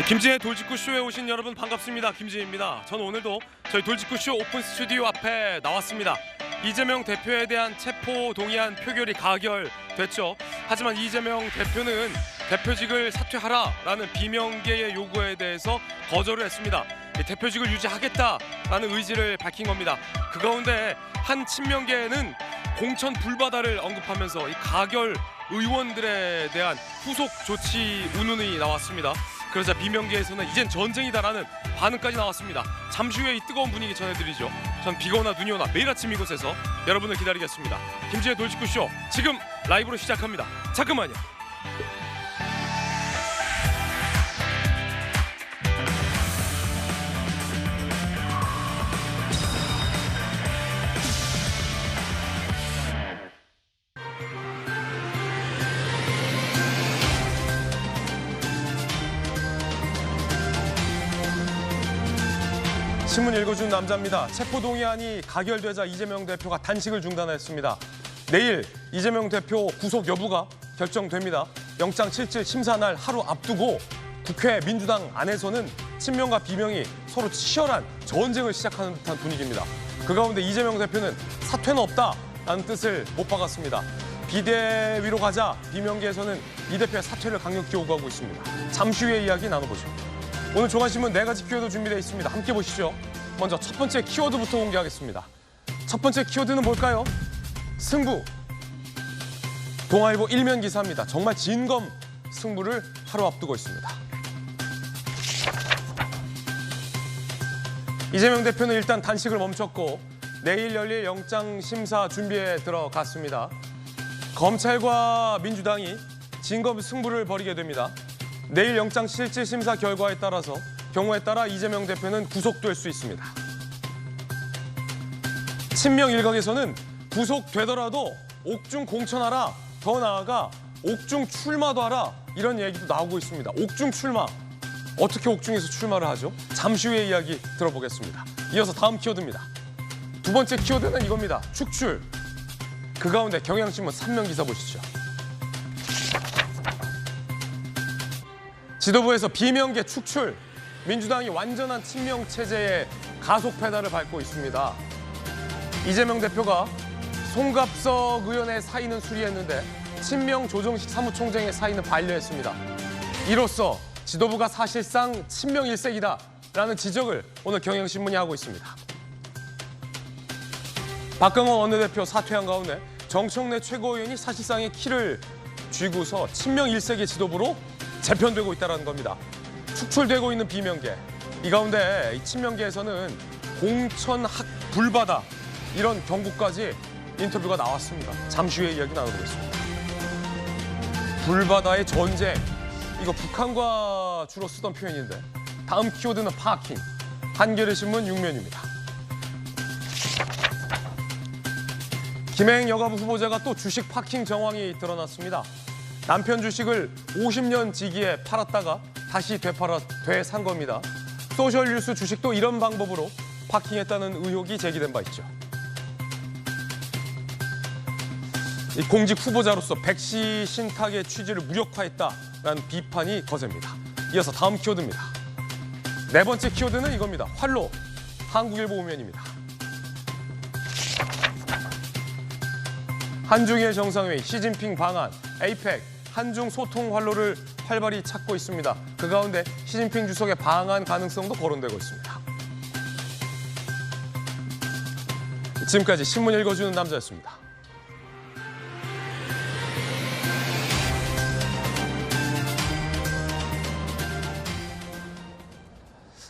김지의 돌직구쇼에 오신 여러분 반갑습니다. 김지혜입니다. 저는 오늘도 저희 돌직구쇼 오픈 스튜디오 앞에 나왔습니다. 이재명 대표에 대한 체포 동의안 표결이 가결됐죠. 하지만 이재명 대표는 대표직을 사퇴하라라는 비명계의 요구에 대해서 거절을 했습니다. 대표직을 유지하겠다라는 의지를 밝힌 겁니다. 그 가운데 한 친명계는 공천 불바다를 언급하면서 이 가결 의원들에 대한 후속 조치 운운이 나왔습니다. 그러자 비명계에서는 이젠 전쟁이다라는 반응까지 나왔습니다. 잠시 후에 이 뜨거운 분위기 전해드리죠. 전 비가 오나 눈이 오나 매일 아침 이곳에서 여러분을 기다리겠습니다. 김지의 돌직구쇼 지금 라이브로 시작합니다. 잠깐만요. 신문 읽어준 남자입니다. 체포동의안이 가결되자 이재명 대표가 단식을 중단했습니다. 내일 이재명 대표 구속 여부가 결정됩니다. 영장실질 심사 날 하루 앞두고 국회 민주당 안에서는 친명과 비명이 서로 치열한 전쟁을 시작하는 듯한 분위기입니다. 그 가운데 이재명 대표는 사퇴는 없다라는 뜻을 못 박았습니다. 비대위로 가자 비명계에서는 이 대표의 사퇴를 강력히 요구하고 있습니다. 잠시 후에 이야기 나눠보죠. 오늘 조간신문 4가지 키워드 준비되어 있습니다. 함께 보시죠. 먼저 첫 번째 키워드부터 공개하겠습니다. 첫 번째 키워드는 뭘까요? 승부. 동아일보 일면 기사입니다. 정말 진검 승부를 하루 앞두고 있습니다. 이재명 대표는 일단 단식을 멈췄고 내일 열릴 영장심사 준비에 들어갔습니다. 검찰과 민주당이 진검 승부를 벌이게 됩니다. 내일 영장실질심사 결과에 따라서 경우에 따라 이재명 대표는 구속될 수 있습니다. 친명 일각에서는 구속되더라도 옥중 공천하라, 더 나아가 옥중 출마도 하라 이런 얘기도 나오고 있습니다. 옥중 출마, 어떻게 옥중에서 출마를 하죠? 잠시 후에 이야기 들어보겠습니다. 이어서 다음 키워드입니다. 두 번째 키워드는 이겁니다. 축출. 그 가운데 경향신문 3면 기사 보시죠. 지도부에서 비명계 축출, 민주당이 완전한 친명 체제의 가속 페달을 밟고 있습니다. 이재명 대표가 송갑석 의원의 사의는 수리했는데 친명 조정식 사무총장의 사의는 반려했습니다. 이로써 지도부가 사실상 친명 일색이다라는 지적을 오늘 경향신문이 하고 있습니다. 박강원 원내대표 사퇴한 가운데 정청래 최고위원이 사실상의 키를 쥐고서 친명 일색의 지도부로 재편되고 있다는 겁니다. 축출되고 있는 비명계. 이 가운데 이 친명계에서는 공천학 불바다 이런 경고까지 인터뷰가 나왔습니다. 잠시 후에 이야기 나눠보겠습니다. 불바다의 전쟁. 이거 북한과 주로 쓰던 표현인데 다음 키워드는 파킹. 한겨레신문 6면입니다. 김행 여가부 후보자가 또 주식 파킹 정황이 드러났습니다. 남편 주식을 50년 지기에 팔았다가 다시 되산 겁니다. 소셜뉴스 주식도 이런 방법으로 파킹했다는 의혹이 제기된 바 있죠. 이 공직 후보자로서 백시 신탁의 취지를 무력화했다라는 비판이 거셉니다. 이어서 다음 키워드입니다. 네 번째 키워드는 이겁니다. 활로. 한국일보 5면입니다. 한중일 정상회의, 시진핑 방한, 에이펙, 한중 소통 활로를 활발히 찾고 있습니다. 그 가운데 시진핑 주석의 방한 가능성도 거론되고 있습니다. 지금까지 신문 읽어주는 남자였습니다.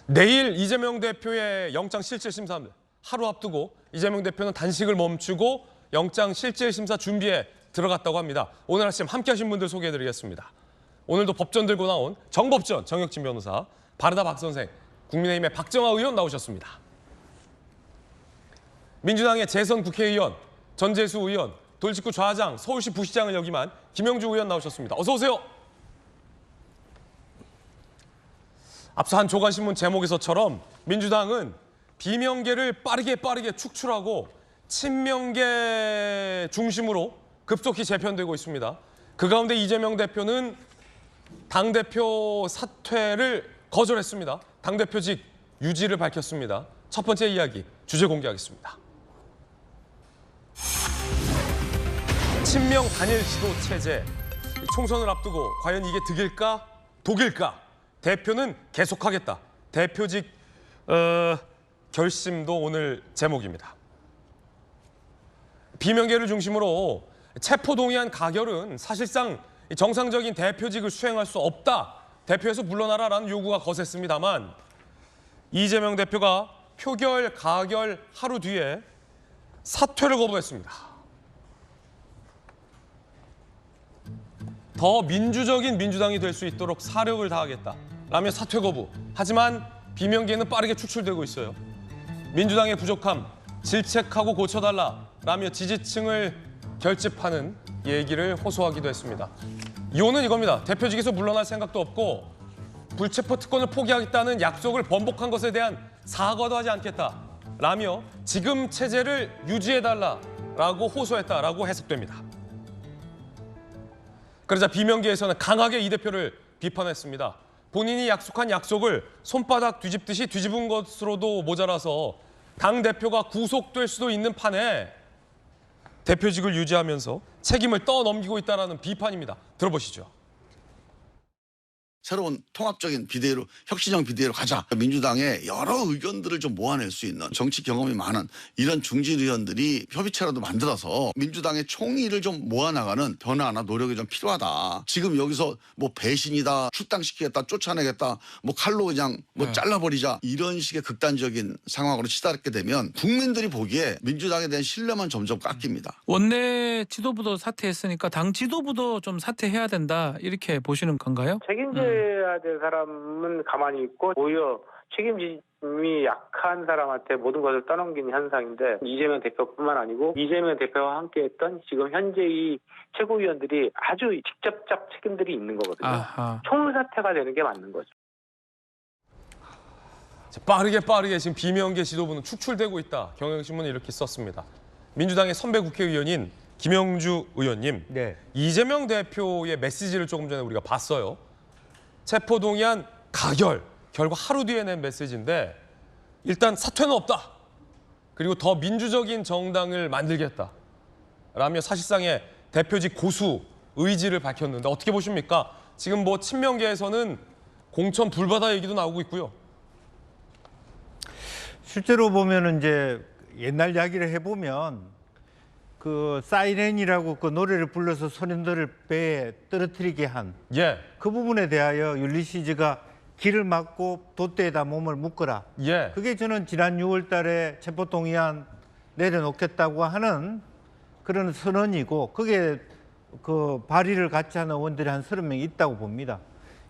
내일 이재명 대표의 영장실질심사 하루 앞두고 이재명 대표는 단식을 멈추고 영장실질심사 준비에 들어갔다고 합니다. 오늘 아침 함께 하신 분들 소개해드리겠습니다. 오늘도 법전 들고 나온 정법전 정혁진 변호사, 바르다 박 선생, 국민의힘의 박정아 의원 나오셨습니다. 민주당의 재선 국회의원, 전재수 의원, 돌직구 좌장, 서울시 부시장을 역임한 김영주 의원 나오셨습니다. 어서 오세요. 앞서 한 조간신문 제목에서처럼 민주당은 비명계를 빠르게 축출하고 친명계 중심으로 급속히 재편되고 있습니다. 그 가운데 이재명 대표는 당대표 사퇴를 거절했습니다. 당대표직 유지를 밝혔습니다. 첫 번째 이야기, 주제 공개하겠습니다. 친명 단일 지도 체제, 총선을 앞두고 과연 이게 득일까 독일까? 대표는 계속하겠다. 대표직 결심도 오늘 제목입니다. 비명계를 중심으로 체포동의안 가결은 사실상 정상적인 대표직을 수행할 수 없다. 대표에서 물러나라라는 요구가 거셌습니다만 이재명 대표가 표결 가결 하루 뒤에 사퇴를 거부했습니다. 더 민주적인 민주당이 될 수 있도록 사력을 다하겠다라며 사퇴 거부. 하지만 비명계는 빠르게 추출되고 있어요. 민주당의 부족함 질책하고 고쳐달라라며 지지층을 결집하는 얘기를 호소하기도 했습니다. 이유는 이겁니다. 대표직에서 물러날 생각도 없고 불체포 특권을 포기하겠다는 약속을 번복한 것에 대한 사과도 하지 않겠다라며 지금 체제를 유지해달라라고 호소했다라고 해석됩니다. 그러자 비명계에서는 강하게 이 대표를 비판했습니다. 본인이 약속한 약속을 손바닥 뒤집듯이 뒤집은 것으로도 모자라서 당대표가 구속될 수도 있는 판에 대표직을 유지하면서 책임을 떠넘기고 있다는 비판입니다. 들어보시죠. 새로운 통합적인 비대위로 혁신형 비대위로 가자. 민주당의 여러 의견들을 좀 모아낼 수 있는 정치 경험이 많은 이런 중진 의원들이 협의체라도 만들어서 민주당의 총의를 좀 모아나가는 변화나 노력이 좀 필요하다. 지금 여기서 뭐 배신이다, 출당시키겠다, 쫓아내겠다, 뭐 칼로 그냥 뭐 잘라버리자 이런 식의 극단적인 상황으로 치달게 되면 국민들이 보기에 민주당에 대한 신뢰만 점점 깎입니다. 원내 지도부도 사퇴했으니까 당 지도부도 좀 사퇴해야 된다 이렇게 보시는 건가요? 책임져야 될 사람은 가만히 있고 오히려 책임짐이 약한 사람한테 모든 것을 떠넘기는 현상인데 이재명 대표뿐만 아니고 이재명 대표와 함께했던 지금 현재 이 최고위원들이 아주 직접적 책임들이 있는 거거든요. 아하. 총사퇴가 되는 게 맞는 거죠. 빠르게 지금 비명계 지도부는 축출되고 있다. 경향신문은 이렇게 썼습니다. 민주당의 선배 국회의원인 김영주 의원님, 이재명 대표의 메시지를 조금 전에 우리가 봤어요. 체포동의안 가결, 결과 하루 뒤에 낸 메시지인데 일단 사퇴는 없다. 그리고 더 민주적인 정당을 만들겠다. 라며 사실상의 대표직 고수 의지를 밝혔는데 어떻게 보십니까? 지금 뭐 친명계에서는 공천 불바다 얘기도 나오고 있고요. 실제로 보면은 이제 옛날 이야기를 해보면 그 사이렌이라고 그 노래를 불러서 소년들을 배에 떨어뜨리게 한 그 부분에 대하여 율리시즈가 길을 막고 돛대에다 몸을 묶어라. 그게 저는 지난 6월 달에 체포동의안 내려놓겠다고 하는 그런 선언이고 그게 그 발의를 같이 하는 의원들이 한 30명 있다고 봅니다.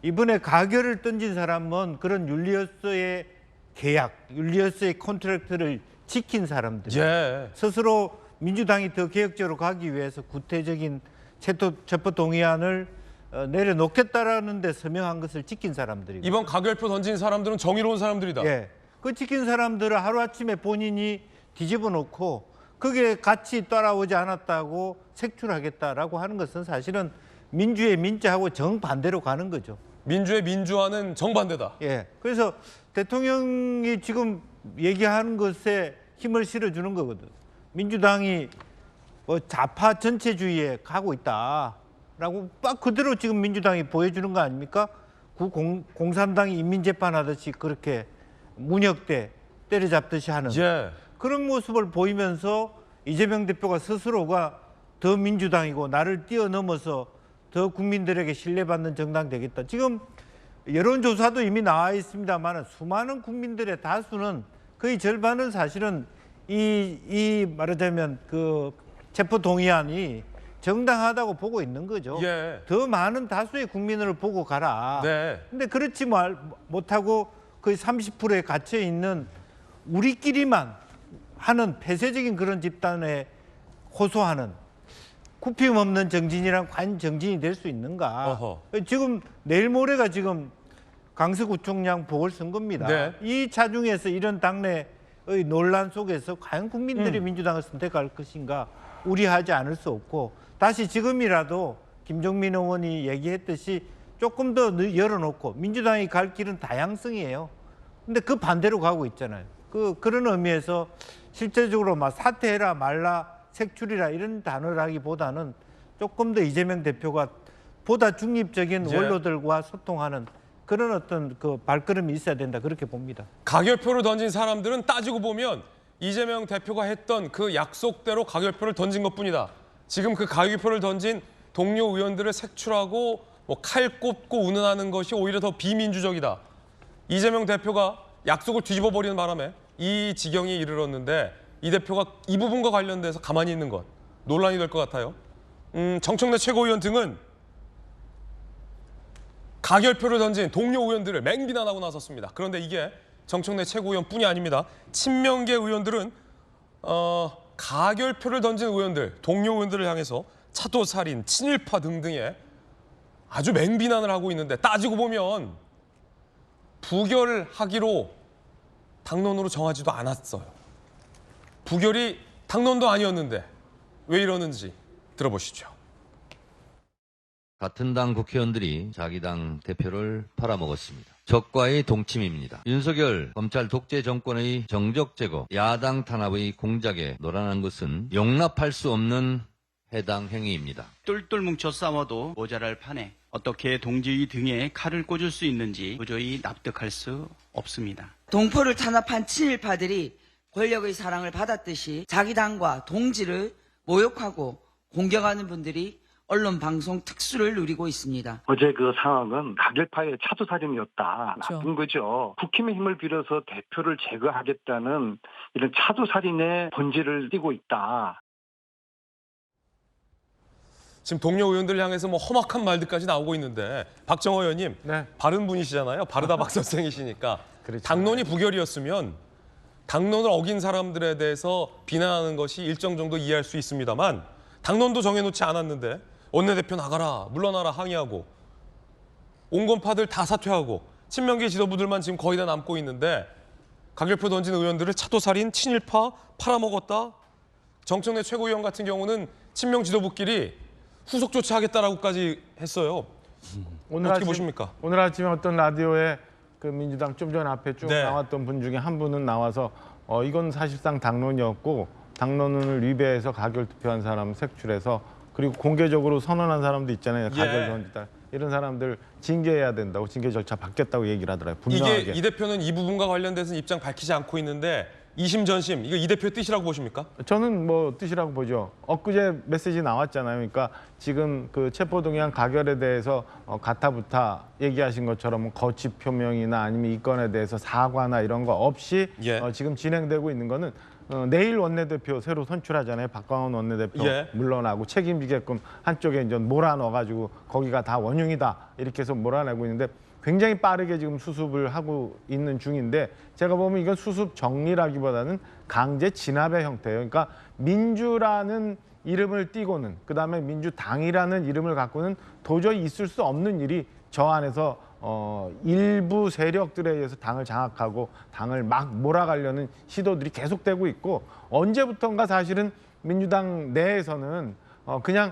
이번에 가결을 던진 사람은 그런 율리어스의 계약, 율리어스의 컨트랙트를 지킨 사람들. 스스로 민주당이 더 개혁적으로 가기 위해서 구태적인 체포동의안을 내려놓겠다라는 데 서명한 것을 지킨 사람들이고 이번 가결표 던진 사람들은 정의로운 사람들이다. 그 지킨 사람들을 하루아침에 본인이 뒤집어 놓고 그게 같이 따라오지 않았다고 색출하겠다라고 하는 것은 사실은 민주의 민자하고 정반대로 가는 거죠. 민주의 민주화는 정반대다. 그래서 대통령이 지금 얘기하는 것에 힘을 실어주는 거거든. 민주당이 뭐 좌파 전체주의에 가고 있다라고 딱 그대로 지금 민주당이 보여주는 거 아닙니까? 공산당이 인민재판하듯이 그렇게 문역대 때려잡듯이 하는 그런 모습을 보이면서 이재명 대표가 스스로가 더 민주당이고 나를 뛰어넘어서 더 국민들에게 신뢰받는 정당 되겠다. 지금 여론조사도 이미 나와 있습니다만 수많은 국민들의 다수는 거의 절반은 사실은 이 말하자면 그 체포동의안이 정당하다고 보고 있는 거죠. 더 많은 다수의 국민을 보고 가라. 근데 그렇지 못하고 거의 30%에 갇혀 있는 우리끼리만 하는 폐쇄적인 그런 집단에 호소하는 굽힘 없는 정진이란 과연 정진이 될 수 있는가? 지금 내일 모레가 지금 강서구청장 보궐선거입니다. 이 차중에서 이런 당내의 논란 속에서 과연 국민들이 민주당을 선택할 것인가 우려하지 않을 수 없고 다시 지금이라도 김종민 의원이 얘기했듯이 조금 더 열어놓고 민주당이 갈 길은 다양성이에요. 근데 그 반대로 가고 있잖아요. 그런 의미에서 실제적으로 막 사퇴해라 말라 색출이라 이런 단어라기보다는 조금 더 이재명 대표가 보다 중립적인 원로들과 소통하는 그런 어떤 그 발걸음이 있어야 된다 그렇게 봅니다. 가결표를 던진 사람들은 따지고 보면 이재명 대표가 했던 그 약속대로 가결표를 던진 것뿐이다. 지금 그 가결표를 던진 동료 의원들을 색출하고 뭐 칼 꼽고 운운하는 것이 오히려 더 비민주적이다. 이재명 대표가 약속을 뒤집어 버리는 바람에 이 지경에 이르렀는데 이 대표가 이 부분과 관련돼서 가만히 있는 것 논란이 될 것 같아요. 정청래 최고위원 등은 가결표를 던진 동료 의원들을 맹비난하고 나섰습니다. 그런데 이게 정청래 최고위원뿐이 아닙니다. 친명계 의원들은 가결표를 던진 의원들, 동료 의원들을 향해서 차도살인, 친일파 등등의 아주 맹비난을 하고 있는데 따지고 보면 부결하기로 당론으로 정하지도 않았어요. 부결이 당론도 아니었는데 왜 이러는지 들어보시죠. 같은 당 국회의원들이 자기 당 대표를 팔아먹었습니다. 적과의 동침입니다. 윤석열 검찰 독재 정권의 정적 제거, 야당 탄압의 공작에 노란한 것은 용납할 수 없는 해당 행위입니다. 똘똘 뭉쳐 싸워도 모자랄 판에 어떻게 동지의 등에 칼을 꽂을 수 있는지 도저히 납득할 수 없습니다. 동포를 탄압한 친일파들이 권력의 사랑을 받았듯이 자기 당과 동지를 모욕하고 공격하는 분들이 언론 방송 특수를 누리고 있습니다. 어제 그 상황은 가결파의 차도살인이었다. 그렇죠. 나쁜 거죠. 국힘의 힘을 빌어서 대표를 제거하겠다는 이런 차도살인의 본질을 띠고 있다. 지금 동료 의원들 향해서 뭐 험악한 말들까지 나오고 있는데 박정호 의원님 바른 분이시잖아요. 바르다 박 선생이시니까 당론이 부결이었으면 당론을 어긴 사람들에 대해서 비난하는 것이 일정 정도 이해할 수 있습니다만 당론도 정해놓지 않았는데 원내대표 나가라, 물러나라 항의하고 온건파들 다 사퇴하고 친명계 지도부들만 지금 거의 다 남고 있는데 가결표 던진 의원들을 차도살인, 친일파, 팔아먹었다. 정청래 최고위원 같은 경우는 친명 지도부끼리 후속 조치하겠다라고까지 했어요. 어떻게 보십니까? 오늘 아침에 어떤 라디오에 그 민주당 좀 전 앞에 쭉 네. 나왔던 분 중에 한 분은 나와서 이건 사실상 당론이었고 당론을 위배해서 가결 투표한 사람 색출해서 그리고 공개적으로 선언한 사람도 있잖아요. 가결 던지다. 이런 사람들 징계해야 된다고 징계 절차 받겠다고 얘기를 하더라고요. 분명하게. 이게 이 대표는 이 부분과 관련돼서는 입장 밝히지 않고 있는데 이심 전심 이거 이 대표의 뜻이라고 보십니까? 저는 뭐 뜻이라고 보죠. 엊그제 메시지 나왔잖아요. 그러니까 지금 그 체포동의안 가결에 대해서 가타부타 얘기하신 것처럼 거취 표명이나 아니면 이 건에 대해서 사과나 이런 거 없이 지금 진행되고 있는 거는 내일 원내대표 새로 선출하잖아요. 박광원 원내대표 물러나고 책임지게끔 한쪽에 이제 몰아넣어가지고 거기가 다 원흉이다 이렇게 해서 몰아내고 있는데 굉장히 빠르게 지금 수습을 하고 있는 중인데 제가 보면 이건 수습 정리라기보다는 강제 진압의 형태예요. 그러니까 민주라는 이름을 띠고는 그다음에 민주당이라는 이름을 갖고는 도저히 있을 수 없는 일이 저 안에서 일부 세력들에 의해서 당을 장악하고 당을 막 몰아가려는 시도들이 계속되고 있고 언제부턴가 사실은 민주당 내에서는 그냥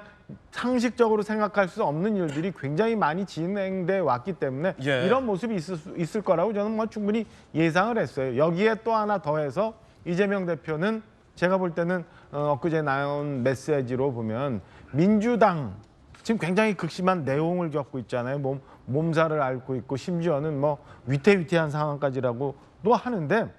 상식적으로 생각할 수 없는 일들이 굉장히 많이 진행돼 왔기 때문에 이런 모습이 있을 거라고 저는 뭐 충분히 예상을 했어요. 여기에 또 하나 더해서 이재명 대표는 제가 볼 때는 엊그제 나온 메시지로 보면 민주당 지금 굉장히 극심한 내용을 겪고 있잖아요. 몸살을 앓고 있고 심지어는 뭐 위태위태한 상황까지라고도 하는데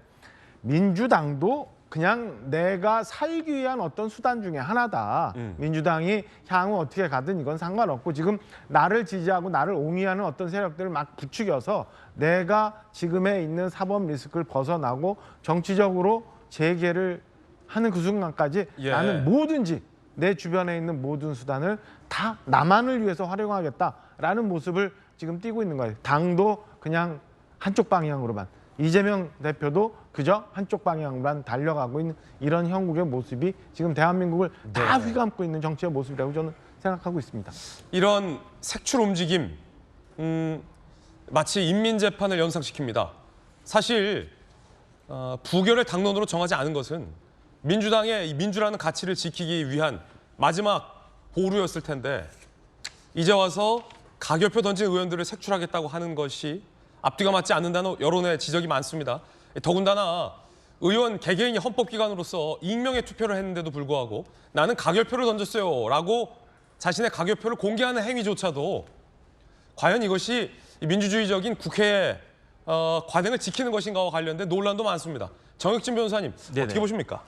민주당도 그냥 내가 살기 위한 어떤 수단 중에 하나다. 민주당이 향후 어떻게 가든 이건 상관없고 지금 나를 지지하고 나를 옹이하는 어떤 세력들을 막 부추겨서 내가 지금에 있는 사법 리스크를 벗어나고 정치적으로 재개를 하는 그 순간까지 나는 뭐든지 내 주변에 있는 모든 수단을 다 나만을 위해서 활용하겠다라는 모습을 지금 띄고 있는 거예요. 당도 그냥 한쪽 방향으로만. 이재명 대표도 그저 한쪽 방향만 달려가고 있는 이런 형국의 모습이 지금 대한민국을 다 휘감고 있는 정치의 모습이라고 저는 생각하고 있습니다. 이런 색출 움직임 마치 인민재판을 연상시킵니다. 사실 부결을 당론으로 정하지 않은 것은 민주당의 이 민주라는 가치를 지키기 위한 마지막 보루였을 텐데 이제 와서 가결표 던진 의원들을 색출하겠다고 하는 것이 앞뒤가 맞지 않는다는 여론의 지적이 많습니다. 더군다나 의원 개개인이 헌법기관으로서 익명의 투표를 했는데도 불구하고 나는 가결표를 던졌어요 라고 자신의 가결표를 공개하는 행위조차도 과연 이것이 민주주의적인 국회의 관행을 지키는 것인가와 관련된 논란도 많습니다. 정혁진 변호사님 네네. 어떻게 보십니까?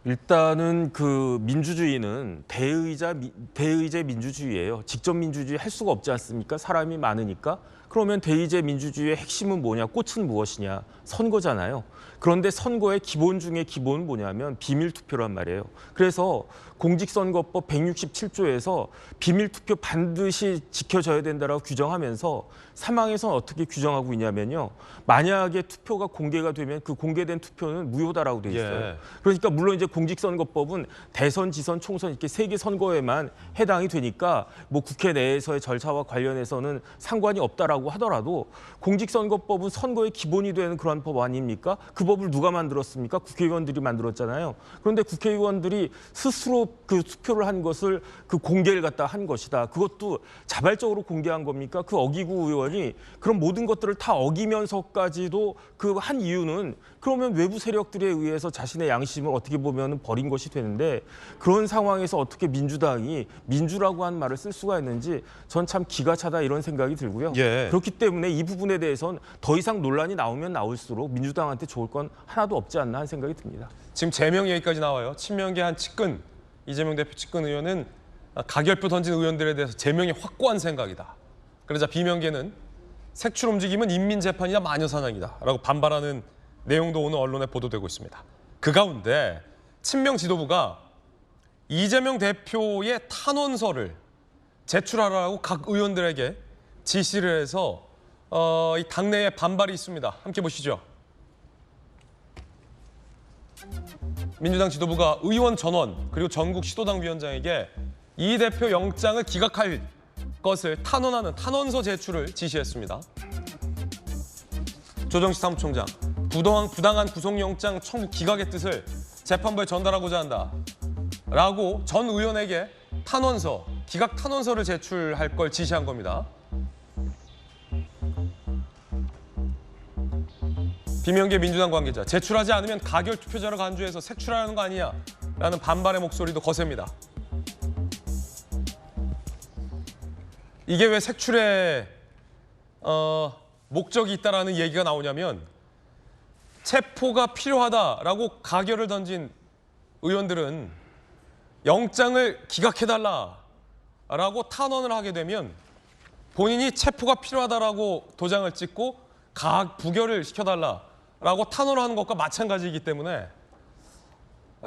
일단은 그 민주주의는 대의제 민주주의예요. 직접 민주주의 할 수가 없지 않습니까? 사람이 많으니까. 그러면 대의제 민주주의의 핵심은 뭐냐? 꽃은 무엇이냐? 선거잖아요. 그런데 선거의 기본 중에 기본은 뭐냐면 비밀투표란 말이에요. 그래서 공직선거법 167조에서 비밀투표 반드시 지켜져야 된다라고 규정하면서 사망에서는 어떻게 규정하고 있냐면요. 만약에 투표가 공개가 되면 그 공개된 투표는 무효다라고 돼 있어요. 예. 그러니까 물론 이제 공직선거법은 대선, 지선, 총선 이렇게 3개 선거에만 해당이 되니까 뭐 국회 내에서의 절차와 관련해서는 상관이 없다라고 하더라도 공직선거법은 선거의 기본이 되는 그런 법 아닙니까? 그 법을 누가 만들었습니까? 국회의원들이 만들었잖아요. 그런데 국회의원들이 스스로 그 투표를 한 것을 그 공개를 갖다 한 것이다. 그것도 자발적으로 공개한 겁니까? 그 어기구 의원이 그런 모든 것들을 다 어기면서까지도 그 한 이유는 그러면 외부 세력들에 의해서 자신의 양심을 어떻게 보면 버린 것이 되는데 그런 상황에서 어떻게 민주당이 민주라고 한 말을 쓸 수가 있는지 전 참 기가 차다 이런 생각이 들고요. 예. 그렇기 때문에 이 부분에 대해서는 더 이상 논란이 나오면 나올수록 민주당한테 좋을 건 하나도 없지 않나 하는 생각이 듭니다. 지금 제명 얘기까지 나와요. 친명계 측근, 이재명 대표 측근 의원은 가결표 던진 의원들에 대해서 제명이 확고한 생각이다. 그러자 비명계는 색출 움직임은 인민재판이나 마녀사냥이다 라고 반발하는 내용도 오늘 언론에 보도되고 있습니다. 그 가운데 친명 지도부가 이재명 대표의 탄원서를 제출하라고 각 의원들에게 지시를 해서 이 당내에 반발이 있습니다. 함께 보시죠. 민주당 지도부가 의원 전원 그리고 전국 시도당 위원장에게 이 대표 영장을 기각할 것을 탄원하는 탄원서 제출을 지시했습니다. 조정식 사무총장, 부당한 구속영장 청구 기각의 뜻을 재판부에 전달하고자 한다 라고 전 의원에게 탄원서, 기각 탄원서를 제출할 걸 지시한 겁니다. 비명계 민주당 관계자, 제출하지 않으면 가결 투표자로 간주해서 색출하는 거 아니냐 라는 반발의 목소리도 거셉니다. 이게 왜 색출에 목적이 있다라는 얘기가 나오냐면 체포가 필요하다라고 가결을 던진 의원들은 영장을 기각해달라라고 탄원을 하게 되면 본인이 체포가 필요하다라고 도장을 찍고 부결을 시켜달라라고 탄원을 하는 것과 마찬가지이기 때문에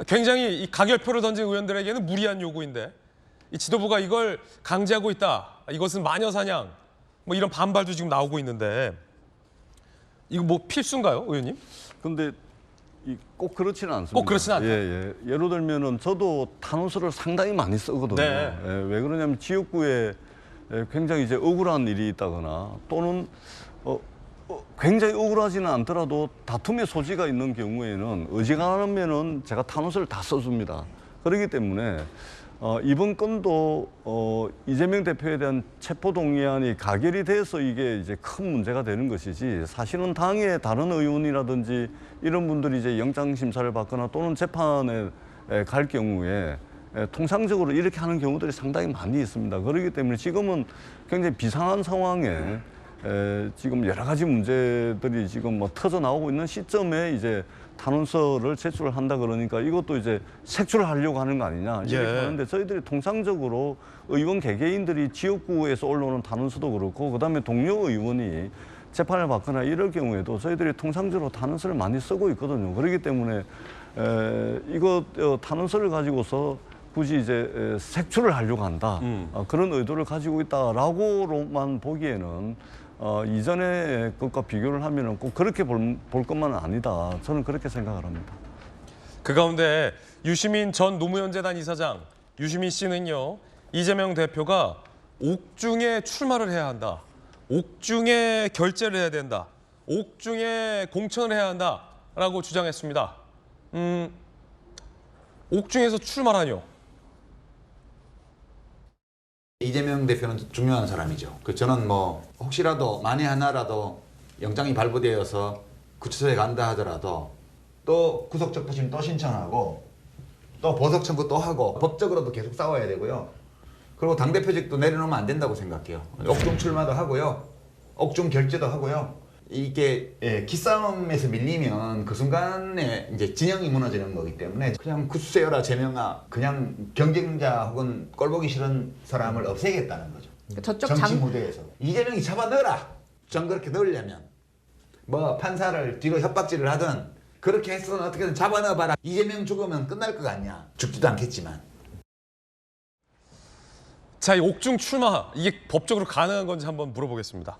굉장히 이 가결표를 던진 의원들에게는 무리한 요구인데 이 지도부가 이걸 강제하고 있다. 이것은 마녀사냥. 뭐 이런 반발도 지금 나오고 있는데 이거 뭐 필수인가요, 의원님? 근데 꼭 그렇지는 않습니다. 꼭 그렇지는 않다. 예. 예를 들면은 저도 탄원서를 상당히 많이 쓰거든요. 네. 예, 왜 그러냐면 지역구에 굉장히 이제 억울한 일이 있다거나 또는 굉장히 억울하지는 않더라도 다툼의 소지가 있는 경우에는 어지간하면은 제가 탄원서를 다 써줍니다. 그렇기 때문에 이번 건도 이재명 대표에 대한 체포동의안이 가결이 돼서 이게 이제 큰 문제가 되는 것이지 사실은 당의 다른 의원이라든지 이런 분들이 이제 영장 심사를 받거나 또는 재판에 갈 경우에 통상적으로 이렇게 하는 경우들이 상당히 많이 있습니다. 그렇기 때문에 지금은 굉장히 비상한 상황에 지금 여러 가지 문제들이 지금 뭐 터져 나오고 있는 시점에 이제 탄원서를 제출을 한다 그러니까 이것도 이제 색출을 하려고 하는 거 아니냐 이렇게 하는데 저희들이 통상적으로 의원 개개인들이 지역구에서 올라오는 탄원서도 그렇고 그다음에 동료 의원이 재판을 받거나 이럴 경우에도 저희들이 통상적으로 탄원서를 많이 쓰고 있거든요. 그렇기 때문에 이거 탄원서를 가지고서 굳이 이제 색출을 하려고 한다 그런 의도를 가지고 있다라고만 보기에는 이전의 것과 비교를 하면은 꼭 그렇게 볼 것만은 아니다. 저는 그렇게 생각을 합니다. 그 가운데 유시민 전 노무현재단 이사장, 유시민 씨는요. 이재명 대표가 옥중에 출마를 해야 한다. 옥중에 결재를 해야 된다. 옥중에 공천을 해야 한다라고 주장했습니다. 옥중에서 출마라뇨? 이재명 대표는 중요한 사람이죠. 저는 뭐 혹시라도 만에 하나라도 영장이 발부되어서 구치소에 간다 하더라도 또 구속적부심 또 신청하고 또 보석 청구 또 하고 법적으로도 계속 싸워야 되고요. 그리고 당대표직도 내려놓으면 안 된다고 생각해요. 옥중 출마도 하고요. 옥중 결재도 하고요. 이게 기싸움에서 밀리면 그 순간에 이제 진영이 무너지는 거기 때문에 그냥 굳세어라 제명아, 그냥 경쟁자 혹은 꼴보기 싫은 사람을 없애겠다는 거죠. 저쪽 정치 무대에서 이재명이 잡아 넣어라. 전 그렇게 넣으려면 뭐 판사를 뒤로 협박질을 하든 그렇게 해서는 어떻게든 잡아 넣어봐라. 이재명 죽으면 끝날 것 같냐? 죽지도 않겠지만. 자, 이 옥중 출마 이게 법적으로 가능한 건지 한번 물어보겠습니다.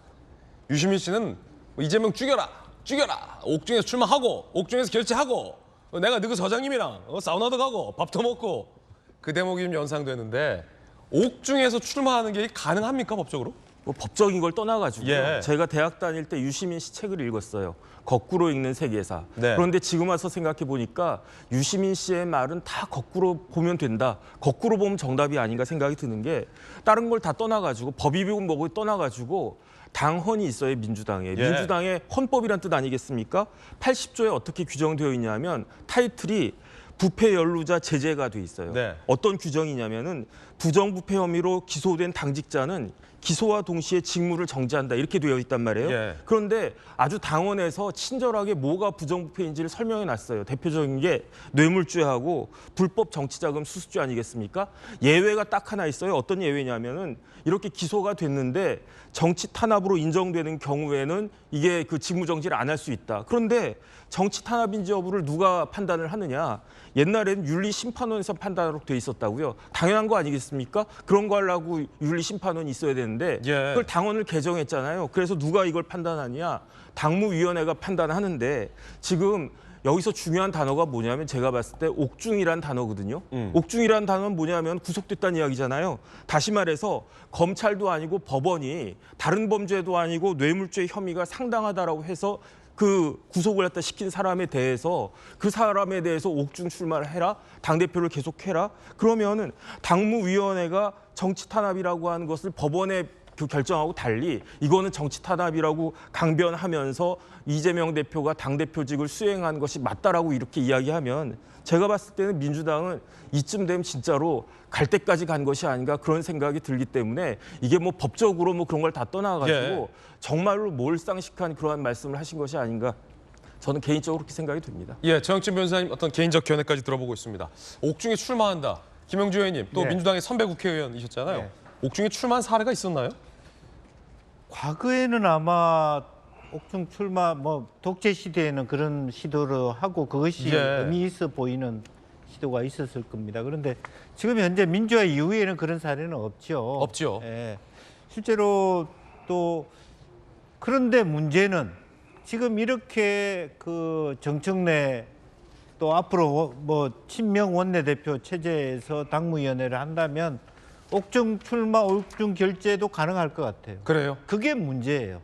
유시민 씨는 이재명 죽여라, 죽여라. 옥중에서 출마하고 옥중에서 결제하고 내가 너그 서장님이랑 사우나도 가고 밥도 먹고 그 대목이 좀 연상되는데 옥중에서 출마하는 게 가능합니까 법적으로? 뭐 법적인 걸 떠나가지고 예. 제가 대학 다닐 때 유시민 씨 책을 읽었어요. 거꾸로 읽는 세계사. 네. 그런데 지금 와서 생각해 보니까 유시민 씨의 말은 다 거꾸로 보면 된다. 거꾸로 보면 정답이 아닌가 생각이 드는 게 다른 걸 다 떠나가지고 법이고 뭐고 떠나가지고 당헌이 있어요, 민주당에. 예. 민주당의 헌법이란 뜻 아니겠습니까? 80조에 어떻게 규정되어 있냐면 타이틀이 부패 연루자 제재가 돼 있어요. 네. 어떤 규정이냐면은 부정부패 혐의로 기소된 당직자는 기소와 동시에 직무를 정지한다 이렇게 되어 있단 말이에요. 예. 그런데 아주 당원에서 친절하게 뭐가 부정부패인지를 설명해 놨어요. 대표적인 게 뇌물죄하고 불법 정치자금 수수죄 아니겠습니까? 예외가 딱 하나 있어요. 어떤 예외냐면은 이렇게 기소가 됐는데 정치 탄압으로 인정되는 경우에는 이게 그 직무 정지를 안 할 수 있다. 그런데 정치 탄압인지 여부를 누가 판단을 하느냐? 옛날에는 윤리심판원에서 판단하도록 돼 있었다고요. 당연한 거 아니겠습니까? 그런 거 하려고 윤리심판원이 있어야 되는데 예. 그걸 당원을 개정했잖아요. 그래서 누가 이걸 판단하냐? 당무위원회가 판단하는데 지금 여기서 중요한 단어가 뭐냐면 제가 봤을 때 옥중이란 단어거든요. 옥중이란 단어는 뭐냐면 구속됐다는 이야기잖아요. 다시 말해서 검찰도 아니고 법원이 다른 범죄도 아니고 뇌물죄 혐의가 상당하다라고 해서 그 구속을 갖다 시킨 사람에 대해서 그 사람에 대해서 옥중 출마를 해라. 당대표를 계속해라. 그러면은 당무위원회가 정치 탄압이라고 하는 것을 법원에 그 결정하고 달리 이거는 정치 탄압이라고 강변하면서 이재명 대표가 당대표직을 수행한 것이 맞다라고 이렇게 이야기하면 제가 봤을 때는 민주당은 이쯤 되면 진짜로 갈 때까지 간 것이 아닌가 그런 생각이 들기 때문에 이게 뭐 법적으로 뭐 그런 걸 다 떠나가지고 예. 정말로 몰상식한 그러한 말씀을 하신 것이 아닌가 저는 개인적으로 그렇게 생각이 듭니다. 예, 정영진 변호사님 어떤 개인적 견해까지 들어보고 있습니다. 옥중에 출마한다. 김영주 의원님 또 네. 민주당의 선배 국회의원이셨잖아요. 네. 옥중에 출마한 사례가 있었나요? 과거에는 아마 옥중 출마 뭐 독재 시대에는 그런 시도를 하고 그것이 예. 의미 있어 보이는 시도가 있었을 겁니다. 그런데 지금 현재 민주화 이후에는 그런 사례는 없죠. 없죠. 예. 실제로 또 그런데 문제는 지금 이렇게 그 정청래 또 앞으로 뭐 친명 원내대표 체제에서 당무위원회를 한다면 옥중 출마, 옥중 결재도 가능할 것 같아요. 그래요? 그게 문제예요.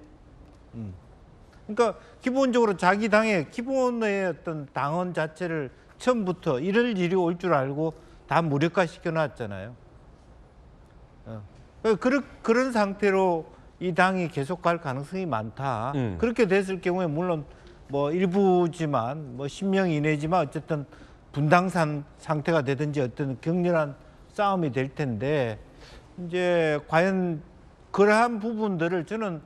그러니까 기본적으로 자기 당의 기본의 어떤 당원 자체를 처음부터 이럴 일이 올 줄 알고 다 무력화시켜 놨잖아요. 그런 상태로 이 당이 계속 갈 가능성이 많다. 그렇게 됐을 경우에 물론 뭐 일부지만 뭐 10명 이내지만 어쨌든 분당 상태가 되든지 어떤 격렬한 싸움이 될 텐데 이제 과연 그러한 부분들을 저는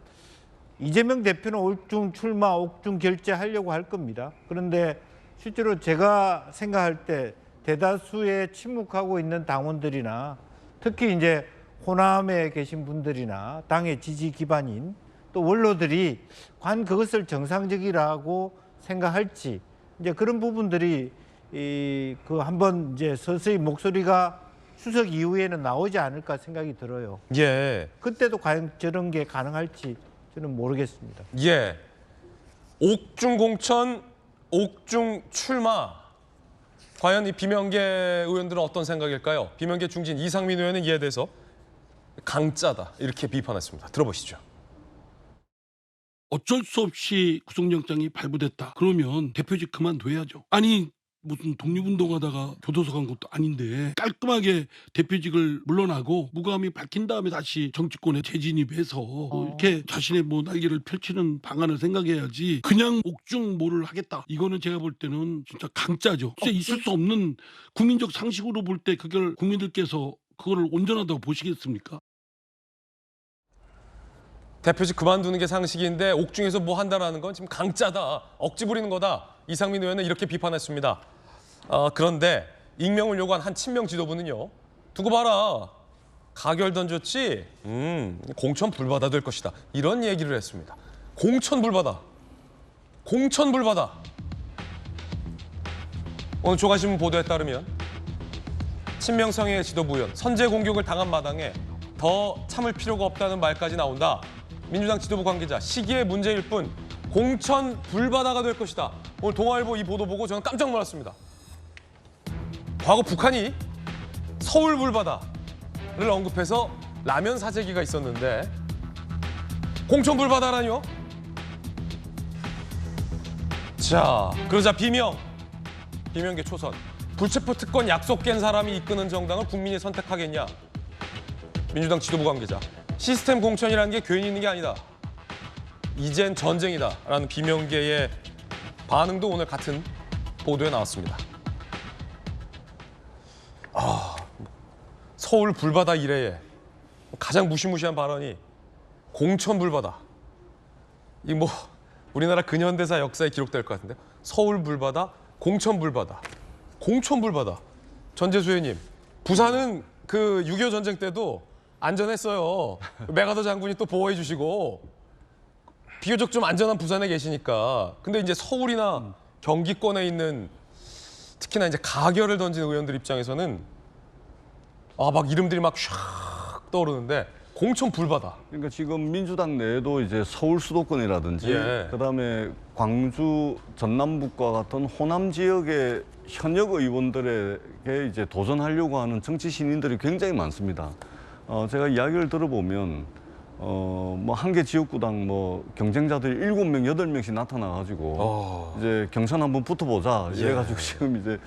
이재명 대표는 옥중 출마, 옥중 결재하려고 할 겁니다. 그런데 실제로 제가 생각할 때 대다수의 침묵하고 있는 당원들이나 특히 이제 호남에 계신 분들이나 당의 지지 기반인 또 원로들이 과연 그것을 정상적이라고 생각할지 이제 그런 부분들이 그 한번 이제 서서히 목소리가 추석 이후에는 나오지 않을까 생각이 들어요. 예. 그때도 과연 저런 게 가능할지 저는 모르겠습니다. 예. 옥중 공천, 옥중 출마. 과연 이 비명계 의원들은 어떤 생각일까요? 비명계 중진 이상민 의원은 이에 대해서 강짜다 이렇게 비판했습니다. 들어보시죠. 어쩔 수 없이 구속영장이 발부됐다. 그러면 대표직 그만둬야죠. 아니 무슨 독립운동하다가 교도소 간 것도 아닌데 깔끔하게 대표직을 물러나고 무감이 밝힌 다음에 다시 정치권에 재진입해서 이렇게 자신의 뭐 날개를 펼치는 방안을 생각해야지 그냥 옥중모를 하겠다. 이거는 제가 볼 때는 진짜 강짜죠. 진짜 있을 수 없는 국민적 상식으로 볼 때 그걸 국민들께서 그거를 온전하다고 보시겠습니까? 대표직 그만두는 게 상식인데 옥중에서 뭐 한다라는 건 지금 강짜다, 억지 부리는 거다. 이상민 의원은 이렇게 비판했습니다. 그런데 익명을 요구한 한 친명 지도부는요. 두고 봐라. 가결 던졌지? 공천 불바다 될 것이다. 이런 얘기를 했습니다. 공천 불바다. 공천 불바다. 오늘 조간신문 보도에 따르면 친명성의 지도부 의원 선제 공격을 당한 마당에 더 참을 필요가 없다는 말까지 나온다. 민주당 지도부 관계자 시기의 문제일 뿐 공천 불바다가 될 것이다. 오늘 동아일보 이 보도 보고 저는 깜짝 놀랐습니다. 과거 북한이 서울 불바다를 언급해서 라면 사재기가 있었는데 공천 불바다라뇨? 자, 그러자 비명계 초선. 불체포 특권 약속 깬 사람이 이끄는 정당을 국민이 선택하겠냐? 민주당 지도부 관계자. 시스템 공천이라는 게 괜히 있는 게 아니다. 이젠 전쟁이다라는 비명계의 반응도 오늘 같은 보도에 나왔습니다. 서울 불바다 이래에 가장 무시무시한 발언이 공천 불바다. 이 뭐 우리나라 근현대사 역사에 기록될 것 같은데 서울 불바다, 공천 불바다, 공천 불바다. 전재수 의원님, 부산은 그 6.25 전쟁 때도 안전했어요. 메가더 장군이 또 보호해 주시고 비교적 좀 안전한 부산에 계시니까. 근데 이제 서울이나 경기권에 있는 특히나 이제 가결을 던진 의원들 입장에서는 막 이름들이 막 샥 떠오르는데 공천 불바다. 그러니까 지금 민주당 내에도 이제 서울 수도권이라든지 그다음에 광주 전남북과 같은 호남 지역의 현역 의원들에게 이제 도전하려고 하는 정치 신인들이 굉장히 많습니다. 제가 이야기를 들어보면 뭐 한 개 지역구당 뭐 경쟁자들이 7명, 8명씩 나타나가지고 이제 경선 한번 붙어보자 이래가지고 지금 이제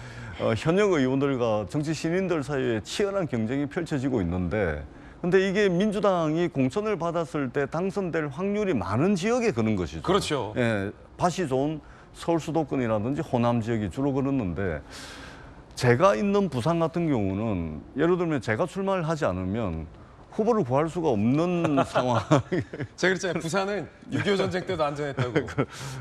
현역 의원들과 정치 신인들 사이에 치열한 경쟁이 펼쳐지고 있는데, 근데 이게 민주당이 공천을 받았을 때 당선될 확률이 많은 지역에 그런 것이죠. 그렇죠. 예, 밭이 좋은 서울 수도권이라든지 호남 지역이 주로 그렇는데, 제가 있는 부산 같은 경우는 예를 들면 제가 출마를 하지 않으면 후보를 구할 수가 없는 상황. 제가 그랬잖아요. 부산은 6.25 전쟁 때도 안전했다고.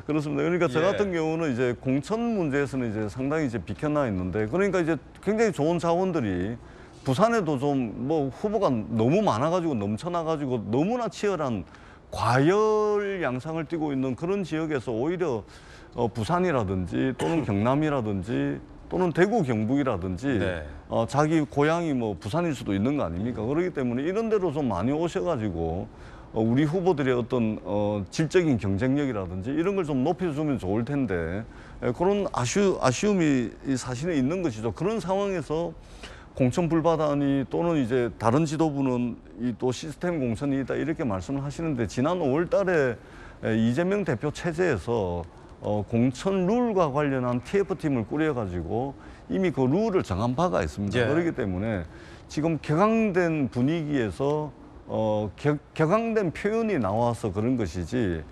그렇습니다. 그러니까 저 같은 경우는 이제 공천 문제에서는 이제 상당히 이제 비켜나 있는데, 그러니까 이제 굉장히 좋은 자원들이 부산에도 좀 뭐 후보가 너무 많아가지고 넘쳐나가지고 너무나 치열한 과열 양상을 띠고 있는 그런 지역에서 오히려 부산이라든지 또는 경남이라든지 또는 대구 경북이라든지 자기 고향이 뭐 부산일 수도 있는 거 아닙니까? 그렇기 때문에 이런 데로 좀 많이 오셔가지고 우리 후보들의 어떤 질적인 경쟁력이라든지 이런 걸 좀 높여주면 좋을 텐데, 그런 아쉬움이 사실은 있는 것이죠. 그런 상황에서 공천 불바다니 또는 이제 다른 지도부는 이 또 시스템 공천이다 이렇게 말씀을 하시는데, 지난 5월 달에 이재명 대표 체제에서 공천 룰과 관련한 TF팀을 꾸려가지고 이미 그 룰을 정한 바가 있습니다. 그렇기 때문에 지금 격앙된 분위기에서 격앙된 표현이 나와서 그런 것이지,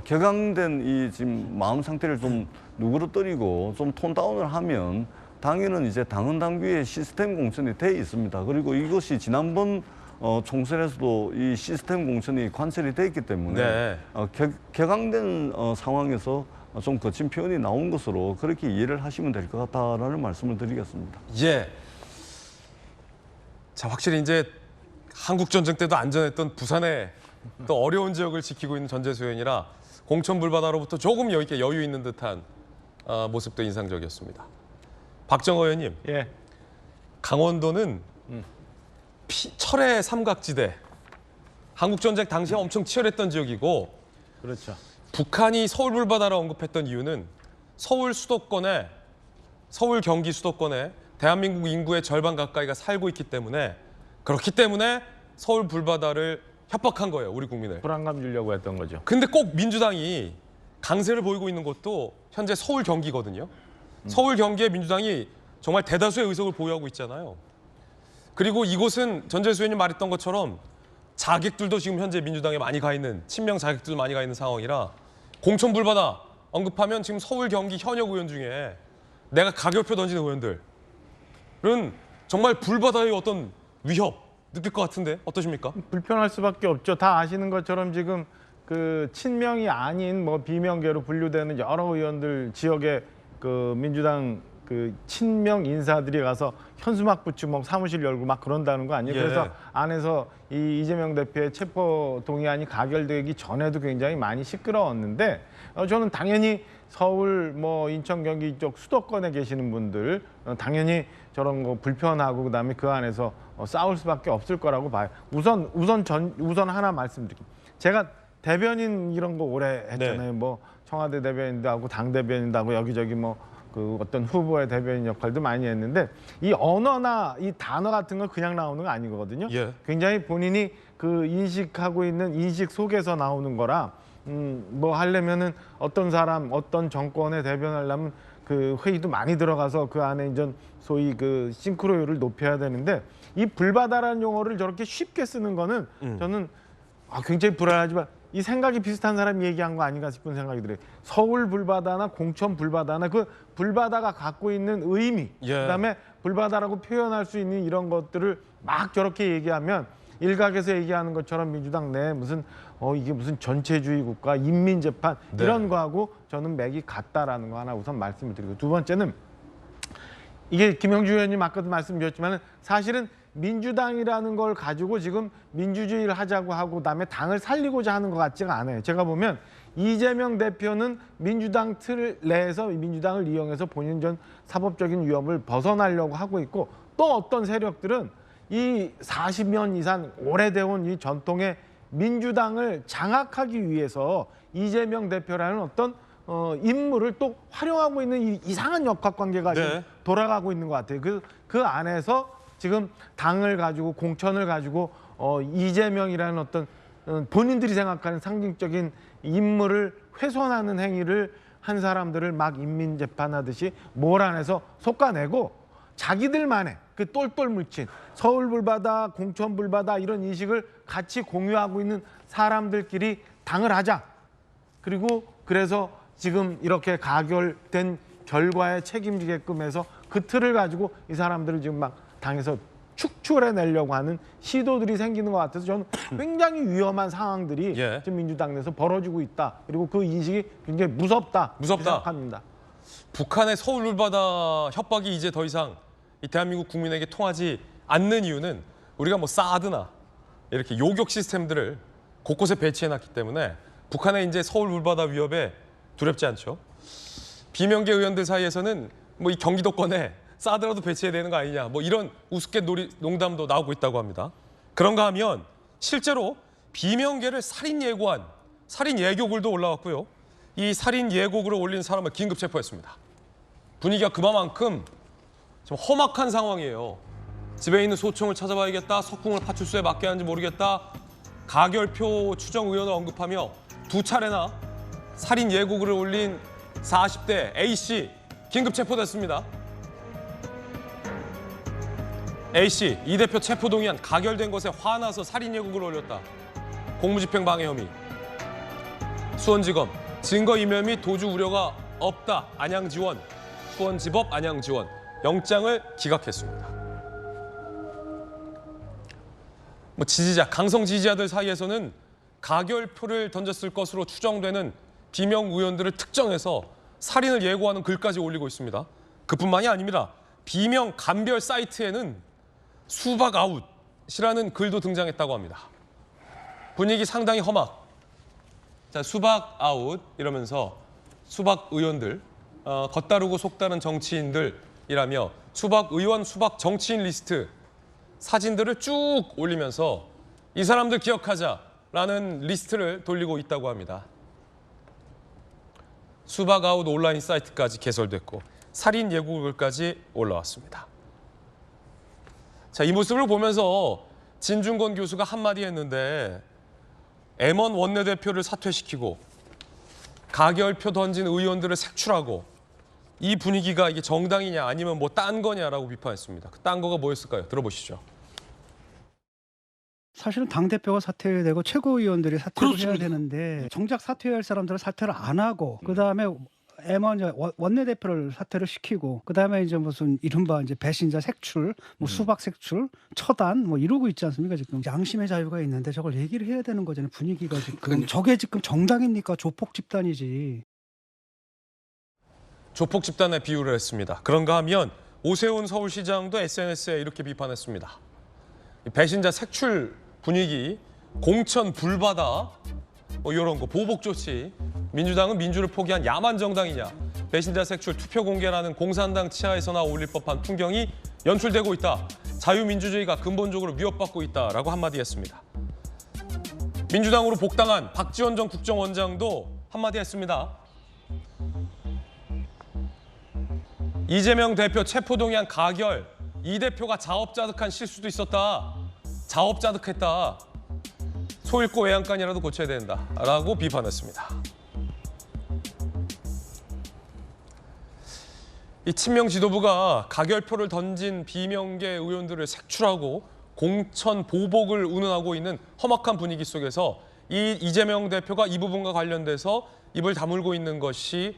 격앙된 이 지금 마음 상태를 좀 누그러뜨리고 좀 톤 다운을 하면 당연은 이제 당헌 당규에 시스템 공천이 돼 있습니다. 그리고 이것이 지난번 총선에서도 이 시스템 공천이 관철이 돼 있기 때문에 격앙된 상황에서 좀 거친 표현이 나온 것으로 그렇게 이해를 하시면 될 것 같다라는 말씀을 드리겠습니다. 예. 자, 확실히 이제 한국 전쟁 때도 안전했던 부산의 또 어려운 지역을 지키고 있는 전재수 의원이라 공천 불바다로부터 조금 여유 있는 듯한 모습도 인상적이었습니다. 박정호 의원님, 강원도는 철의 삼각지대, 한국 전쟁 당시에 엄청 치열했던 지역이고, 그렇죠. 북한이 서울 불바다를 언급했던 이유는 서울 경기 수도권에 대한민국 인구의 절반 가까이가 살고 있기 때문에, 그렇기 때문에 서울 불바다를 협박한 거예요, 우리 국민을. 불안감 주려고 했던 거죠. 근데 꼭 민주당이 강세를 보이고 있는 곳도 현재 서울 경기거든요. 서울 경기에 민주당이 정말 대다수의 의석을 보유하고 있잖아요. 그리고 이곳은 전재수 의원님 말했던 것처럼 자객들도 지금 현재 민주당에 많이 가 있는, 친명 자객들도 많이 가 있는 상황이라 공천불바다 언급하면 지금 서울 경기 현역 의원 중에 내가 가결표 던지는 의원들은 정말 불바다의 어떤 위협 느낄 것 같은데 어떠십니까? 불편할 수밖에 없죠. 다 아시는 것처럼 지금 그 친명이 아닌 뭐 비명계로 분류되는 여러 의원들 지역에 그 민주당 그 친명 인사들이 가서 현수막 붙이고 뭐 사무실 열고 막 그런다는 거 아니에요? 예. 그래서 안에서 이 이재명 대표의 체포 동의안이 가결되기 전에도 굉장히 많이 시끄러웠는데 저는 당연히 서울 뭐 인천 경기 이쪽 수도권에 계시는 분들 당연히 저런 거 불편하고 그다음에 그 안에서 싸울 수밖에 없을 거라고 봐요. 우선 하나 말씀드릴게요. 제가 대변인 이런 거 오래 했잖아요. 네. 뭐 청와대 대변인도 하고 당 대변인도 하고 여기저기 뭐 그 어떤 후보의 대변인 역할도 많이 했는데 이 언어나 이 단어 같은 건 그냥 나오는 거 아니거든요. 예. 굉장히 본인이 그 인식하고 있는 인식 속에서 나오는 거라 뭐 하려면은 어떤 사람 어떤 정권에 대변하려면 그 회의도 많이 들어가서 그 안에 이제 소위 그 싱크로율을 높여야 되는데 이 불바다라는 용어를 저렇게 쉽게 쓰는 거는 저는 굉장히 불안하지만 이 생각이 비슷한 사람이 얘기한 거 아닌가 싶은 생각이 들어요. 서울 불바다나 공천 불바다나 그 불바다가 갖고 있는 의미, 예. 그다음에 불바다라고 표현할 수 있는 이런 것들을 막 저렇게 얘기하면 일각에서 얘기하는 것처럼 민주당 내 무슨 이게 무슨 전체주의 국가, 인민재판 네. 이런 거하고 저는 맥이 같다라는 거 하나 우선 말씀을 드리고 두 번째는 이게 김영주 의원님 아까도 말씀드렸지만 사실은 민주당이라는 걸 가지고 지금 민주주의를 하자고 하고 그다음에 당을 살리고자 하는 것 같지가 않아요. 제가 보면 이재명 대표는 민주당 틀 내에서 민주당을 이용해서 본인 전 사법적인 위험을 벗어나려고 하고 있고 또 어떤 세력들은 이 40년 이상 오래되어 온 이 전통의 민주당을 장악하기 위해서 이재명 대표라는 어떤 인물을 또 활용하고 있는 이 이상한 역학관계가 네. 지금 돌아가고 있는 것 같아요. 그 안에서 지금 당을 가지고 공천을 가지고 이재명이라는 어떤 본인들이 생각하는 상징적인 인물을 훼손하는 행위를 한 사람들을 막 인민재판하듯이 몰아내서 솎아내고 자기들만의 그 똘똘 뭉친 서울 불바다, 공천 불바다 이런 인식을 같이 공유하고 있는 사람들끼리 당을 하자. 그리고 그래서 지금 이렇게 가결된 결과에 책임지게끔 해서 그 틀을 가지고 이 사람들을 지금 막 당에서 축출해내려고 하는 시도들이 생기는 것 같아서 저는 굉장히 위험한 상황들이 예. 지금 민주당 내에서 벌어지고 있다. 그리고 그 인식이 굉장히 무섭다. 생각합니다. 북한의 서울 불바다 협박이 이제 더 이상 이 대한민국 국민에게 통하지 않는 이유는 우리가 뭐 사드나 이렇게 요격 시스템들을 곳곳에 배치해놨기 때문에 북한의 이제 서울 불바다 위협에 두렵지 않죠. 비명계 의원들 사이에서는 뭐 이 경기도권에 사드라도 배치해야 되는 거 아니냐 뭐 이런 우습게 농담도 나오고 있다고 합니다. 그런가 하면 실제로 비명계를 살인 예고한 살인 예고글도 올라왔고요. 이 살인 예고글을 올린 사람을 긴급 체포했습니다. 분위기가 그만큼 좀 험악한 상황이에요. 집에 있는 소총을 찾아봐야겠다. 석궁을 파출소에 맡겨야 하는지 모르겠다. 가결표 추정 의원을 언급하며 두 차례나 살인 예고글을 올린 40대 A씨 긴급 체포됐습니다. A씨, 이 대표 체포동의안 가결된 것에 화나서 살인 예고글을 올렸다. 공무집행 방해 혐의. 수원지검, 증거인멸 및 도주 우려가 없다. 안양지원, 수원지법 안양지원, 영장을 기각했습니다. 뭐 지지자, 강성 지지자들 사이에서는 가결표를 던졌을 것으로 추정되는 비명 의원들을 특정해서 살인을 예고하는 글까지 올리고 있습니다. 그뿐만이 아닙니다. 비명 감별 사이트에는 수박 아웃이라는 글도 등장했다고 합니다. 분위기 상당히 험악. 자, 수박 아웃 이러면서 수박 의원들, 겉다르고 속다른 정치인들이라며 수박 의원, 수박 정치인 리스트 사진들을 쭉 올리면서 이 사람들 기억하자라는 리스트를 돌리고 있다고 합니다. 수박 아웃 온라인 사이트까지 개설됐고 살인 예고글까지 올라왔습니다. 자, 이 모습을 보면서 진중권 교수가 한마디 했는데 M1 원내대표를 사퇴시키고 가결표 던진 의원들을 색출하고 이 분위기가 이게 정당이냐 아니면 뭐 딴 거냐라고 비판했습니다. 그 딴 거가 뭐였을까요? 들어보시죠. 사실은 당대표가 사퇴해야 되고 최고위원들이 사퇴를 해야 되는데 정작 사퇴할 사람들은 사퇴를 안 하고 그다음에 M1 원내대표를 사퇴를 시키고 그다음에 이제 무슨 이른바 이제 배신자 색출, 뭐 수박 색출, 처단 뭐 이러고 있지 않습니까? 지금 양심의 자유가 있는데 저걸 얘기를 해야 되는 거잖아요. 분위기가 지금 저게 지금 정당입니까? 조폭 집단이지. 조폭 집단의 비유를 했습니다. 그런가 하면 오세훈 서울시장도 SNS에 이렇게 비판했습니다. 배신자 색출 분위기, 공천 불바다, 뭐 이런 거, 보복 조치. 민주당은 민주를 포기한 야만 정당이냐. 배신자 색출, 투표 공개라는 공산당 치하에서나 어울릴 법한 풍경이 연출되고 있다. 자유민주주의가 근본적으로 위협받고 있다라고 한마디 했습니다. 민주당으로 복당한 박지원 전 국정원장도 한마디 했습니다. 이재명 대표 체포동의안 가결, 이 대표가 자업자득한 실수도 있었다. 자업자득했다. 소잃고 외양간이라도 고쳐야 된다라고 비판했습니다. 이 친명 지도부가 가결표를 던진 비명계 의원들을 색출하고 공천 보복을 운운하고 있는 험악한 분위기 속에서 이재명 대표가 이 부분과 관련돼서 입을 다물고 있는 것이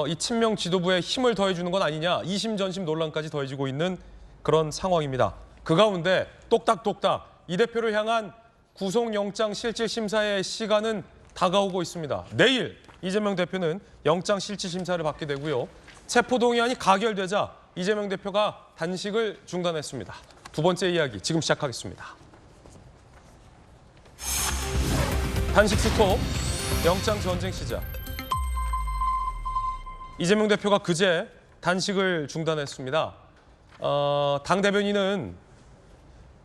이 친명 지도부에 힘을 더해주는 건 아니냐, 이심전심 논란까지 더해지고 있는 그런 상황입니다. 그 가운데 똑딱똑딱 이 대표를 향한 구속영장 실질심사의 시간은 다가오고 있습니다. 내일 이재명 대표는 영장 실질심사를 받게 되고요. 체포동의안이 가결되자 이재명 대표가 단식을 중단했습니다. 두 번째 이야기 지금 시작하겠습니다. 단식 스톱, 영장 전쟁 시작. 이재명 대표가 그제 단식을 중단했습니다. 당 대변인은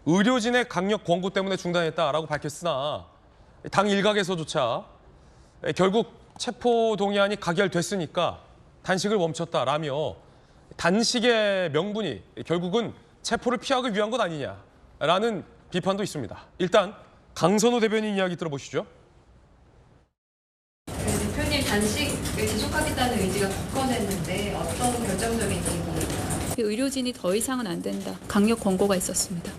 의료진의 강력 권고 때문에 중단했다라고 밝혔으나 당 일각에서조차 결국 체포동의안이 가결됐으니까 단식을 멈췄다라며 단식의 명분이 결국은 체포를 피하기 위한 것 아니냐라는 비판도 있습니다. 일단 강선호 대변인 이야기 들어보시죠. 대표님 단식을 지속하겠다는 의지가 굳건했는데 어떤 결정적인 이유입니까? 의료진이 더 이상은 안 된다. 강력 권고가 있었습니다.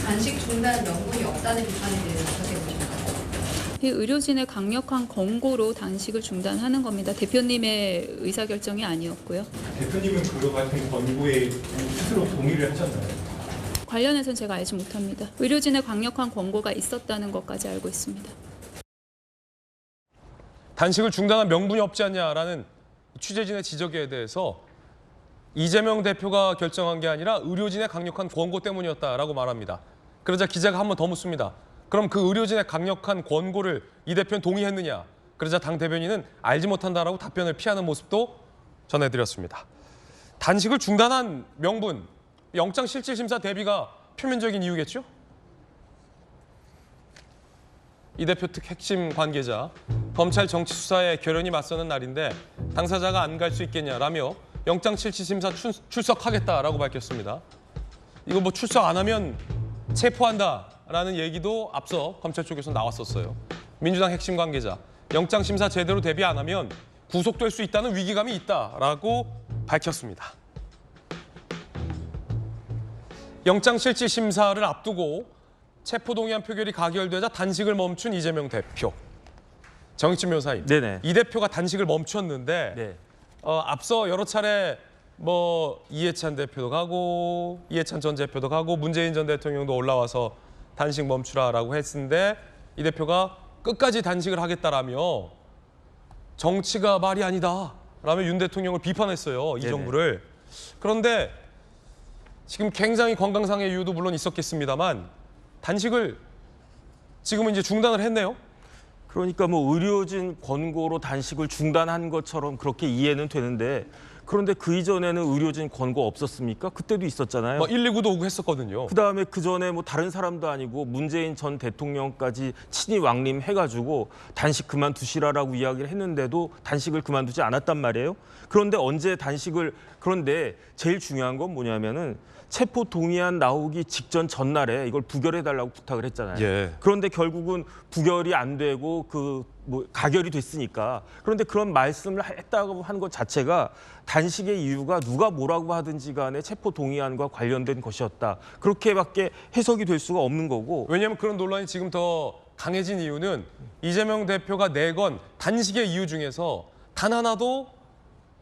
단식 중단 명분이 없다는 비판에 대해서 어떻게 보십니까? 의료진의 강력한 권고로 단식을 중단하는 겁니다. 대표님의 의사결정이 아니었고요. 대표님은 그거 같은 권고에 스스로 동의를 하셨나요? 관련해서는 제가 알지 못합니다. 의료진의 강력한 권고가 있었다는 것까지 알고 있습니다. 단식을 중단한 명분이 없지 않냐라는 취재진의 지적에 대해서 이재명 대표가 결정한 게 아니라 의료진의 강력한 권고 때문이었다라고 말합니다. 그러자 기자가 한 번 더 묻습니다. 그럼 그 의료진의 강력한 권고를 이 대표는 동의했느냐? 그러자 당 대변인은 알지 못한다라고 답변을 피하는 모습도 전해드렸습니다. 단식을 중단한 명분, 영장 실질심사 대비가 표면적인 이유겠죠? 이 대표 특 핵심 관계자, 검찰 정치 수사에 결연히 맞서는 날인데 당사자가 안 갈 수 있겠냐라며 영장 실질심사 출석하겠다라고 밝혔습니다. 이거 뭐 출석 안 하면 체포한다라는 얘기도 앞서 검찰 쪽에서 나왔었어요. 민주당 핵심 관계자, 영장 심사 제대로 대비 안 하면 구속될 수 있다는 위기감이 있다라고 밝혔습니다. 영장 실질심사를 앞두고 체포동의안 표결이 가결되자 단식을 멈춘 이재명 대표. 정익진 변호사님, 네네. 이 대표가 단식을 멈췄는데 네. 앞서 여러 차례 뭐 이해찬 대표도 가고 이해찬 전 대표도 가고 문재인 전 대통령도 올라와서 단식 멈추라라고 했는데 이 대표가 끝까지 단식을 하겠다라며 정치가 말이 아니다라며 윤 대통령을 비판했어요. 이 네네. 정부를. 그런데 지금 굉장히 건강상의 이유도 물론 있었겠습니다만 단식을 지금은 이제 중단을 했네요. 그러니까 뭐 의료진 권고로 단식을 중단한 것처럼 그렇게 이해는 되는데 그런데 그 이전에는 의료진 권고 없었습니까? 그때도 있었잖아요. 뭐 119도 오고 했었거든요. 그다음에 그 전에 뭐 다른 사람도 아니고 문재인 전 대통령까지 친히 왕림해가지고 단식 그만두시라라고 이야기를 했는데도 단식을 그만두지 않았단 말이에요. 그런데 언제 단식을 그런데 제일 중요한 건 뭐냐면은 체포 동의안 나오기 직전 전날에 이걸 부결해달라고 부탁을 했잖아요. 예. 그런데 결국은 부결이 안 되고 그 뭐 가결이 됐으니까. 그런데 그런 말씀을 했다고 하는 것 자체가 단식의 이유가 누가 뭐라고 하든지 간에 체포 동의안과 관련된 것이었다. 그렇게밖에 해석이 될 수가 없는 거고. 왜냐하면 그런 논란이 지금 더 강해진 이유는 이재명 대표가 내건 단식의 이유 중에서 단 하나도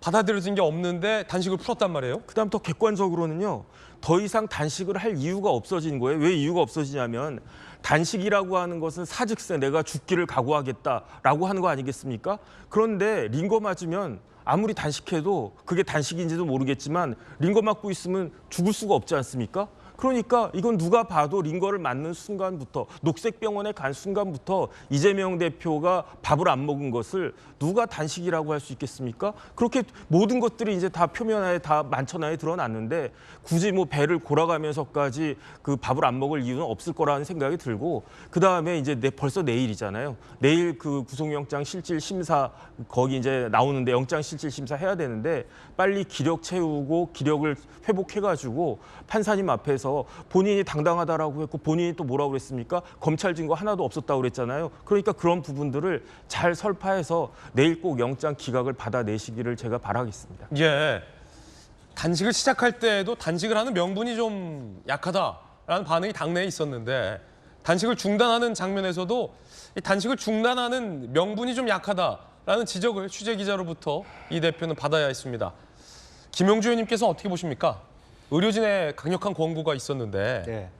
받아들여진 게 없는데 단식을 풀었단 말이에요. 그다음 더 객관적으로는요. 더 이상 단식을 할 이유가 없어진 거예요. 왜 이유가 없어지냐면 단식이라고 하는 것은 사직세 내가 죽기를 각오하겠다라고 하는 거 아니겠습니까? 그런데 링거 맞으면 아무리 단식해도 그게 단식인지도 모르겠지만 링거 맞고 있으면 죽을 수가 없지 않습니까? 그러니까 이건 누가 봐도 링거를 맞는 순간부터 녹색병원에 간 순간부터 이재명 대표가 밥을 안 먹은 것을 누가 단식이라고 할 수 있겠습니까? 그렇게 모든 것들이 이제 다 표면에 다 만천하에 드러났는데 굳이 뭐 배를 골아가면서까지 그 밥을 안 먹을 이유는 없을 거라는 생각이 들고 그다음에 이제 벌써 내일이잖아요. 내일 그 구속영장 실질 심사 거기 이제 나오는데 영장 실질 심사 해야 되는데 빨리 기력 채우고 기력을 회복해가지고 판사님 앞에서 본인이 당당하다라고 했고 본인이 또 뭐라고 그랬습니까? 검찰 증거 하나도 없었다고 그랬잖아요. 그러니까 그런 부분들을 잘 설파해서 내일 꼭 영장 기각을 받아내시기를 제가 바라겠습니다. 예, 단식을 시작할 때에도 단식을 하는 명분이 좀 약하다라는 반응이 당내에 있었는데 단식을 중단하는 장면에서도 이 단식을 중단하는 명분이 좀 약하다라는 지적을 취재기자로부터 이 대표는 받아야 했습니다. 김용주 의원님께서 어떻게 보십니까? 의료진의 강력한 권고가 있었는데 네.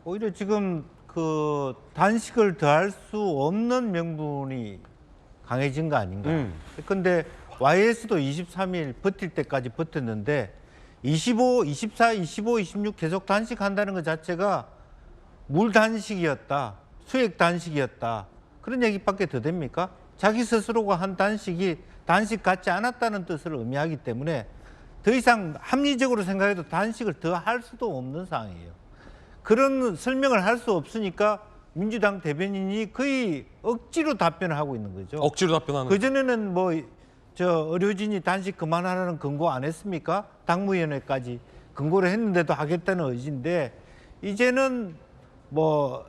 오히려 지금 그 단식을 더할 수 없는 명분이 강해진 거 아닌가. 근데 YS도 23일 버틸 때까지 버텼는데 25, 24, 25, 26 계속 단식한다는 것 자체가 물 단식이었다, 수액 단식이었다. 그런 얘기밖에 더 됩니까? 자기 스스로가 한 단식이 단식 같지 않았다는 뜻을 의미하기 때문에 더 이상 합리적으로 생각해도 단식을 더 할 수도 없는 상황이에요. 그런 설명을 할 수 없으니까 민주당 대변인이 거의 억지로 답변을 하고 있는 거죠. 억지로 답변하는. 그전에는 뭐 저 의료진이 단식 그만하라는 권고 안 했습니까? 당무위원회까지 권고를 했는데도 하겠다는 의지인데 이제는 뭐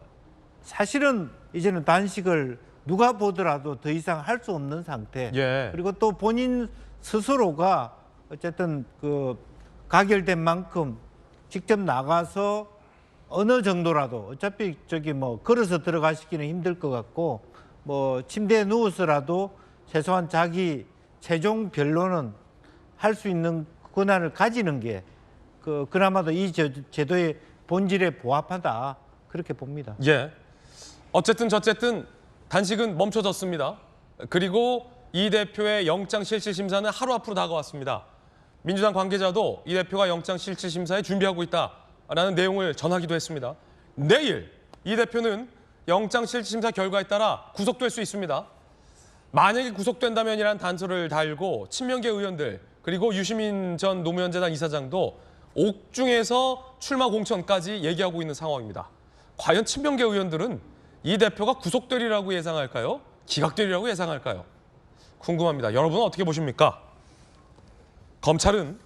사실은 이제는 단식을 누가 보더라도 더 이상 할 수 없는 상태. 예. 그리고 또 본인 스스로가 어쨌든 그 가결된 만큼 직접 나가서 어느 정도라도 어차피 저기 뭐 걸어서 들어가시기는 힘들 것 같고 뭐 침대에 누워서라도 최소한 자기 최종 변론은 할 수 있는 권한을 가지는 게 그나마도 이 제도의 본질에 부합하다 그렇게 봅니다. 예. 어쨌든 저쨌든 단식은 멈춰졌습니다. 그리고 이 대표의 영장 실질 심사는 하루 앞으로 다가왔습니다. 민주당 관계자도 이 대표가 영장 실질 심사에 준비하고 있다라는 내용을 전하기도 했습니다. 내일 이 대표는 영장 실질 심사 결과에 따라 구속될 수 있습니다. 만약에 구속된다면이라는 단서를 달고 친명계 의원들 그리고 유시민 전 노무현재단 이사장도 옥중에서 출마 공천까지 얘기하고 있는 상황입니다. 과연 친명계 의원들은 이 대표가 구속되리라고 예상할까요? 기각되리라고 예상할까요? 궁금합니다. 여러분은 어떻게 보십니까? 검찰은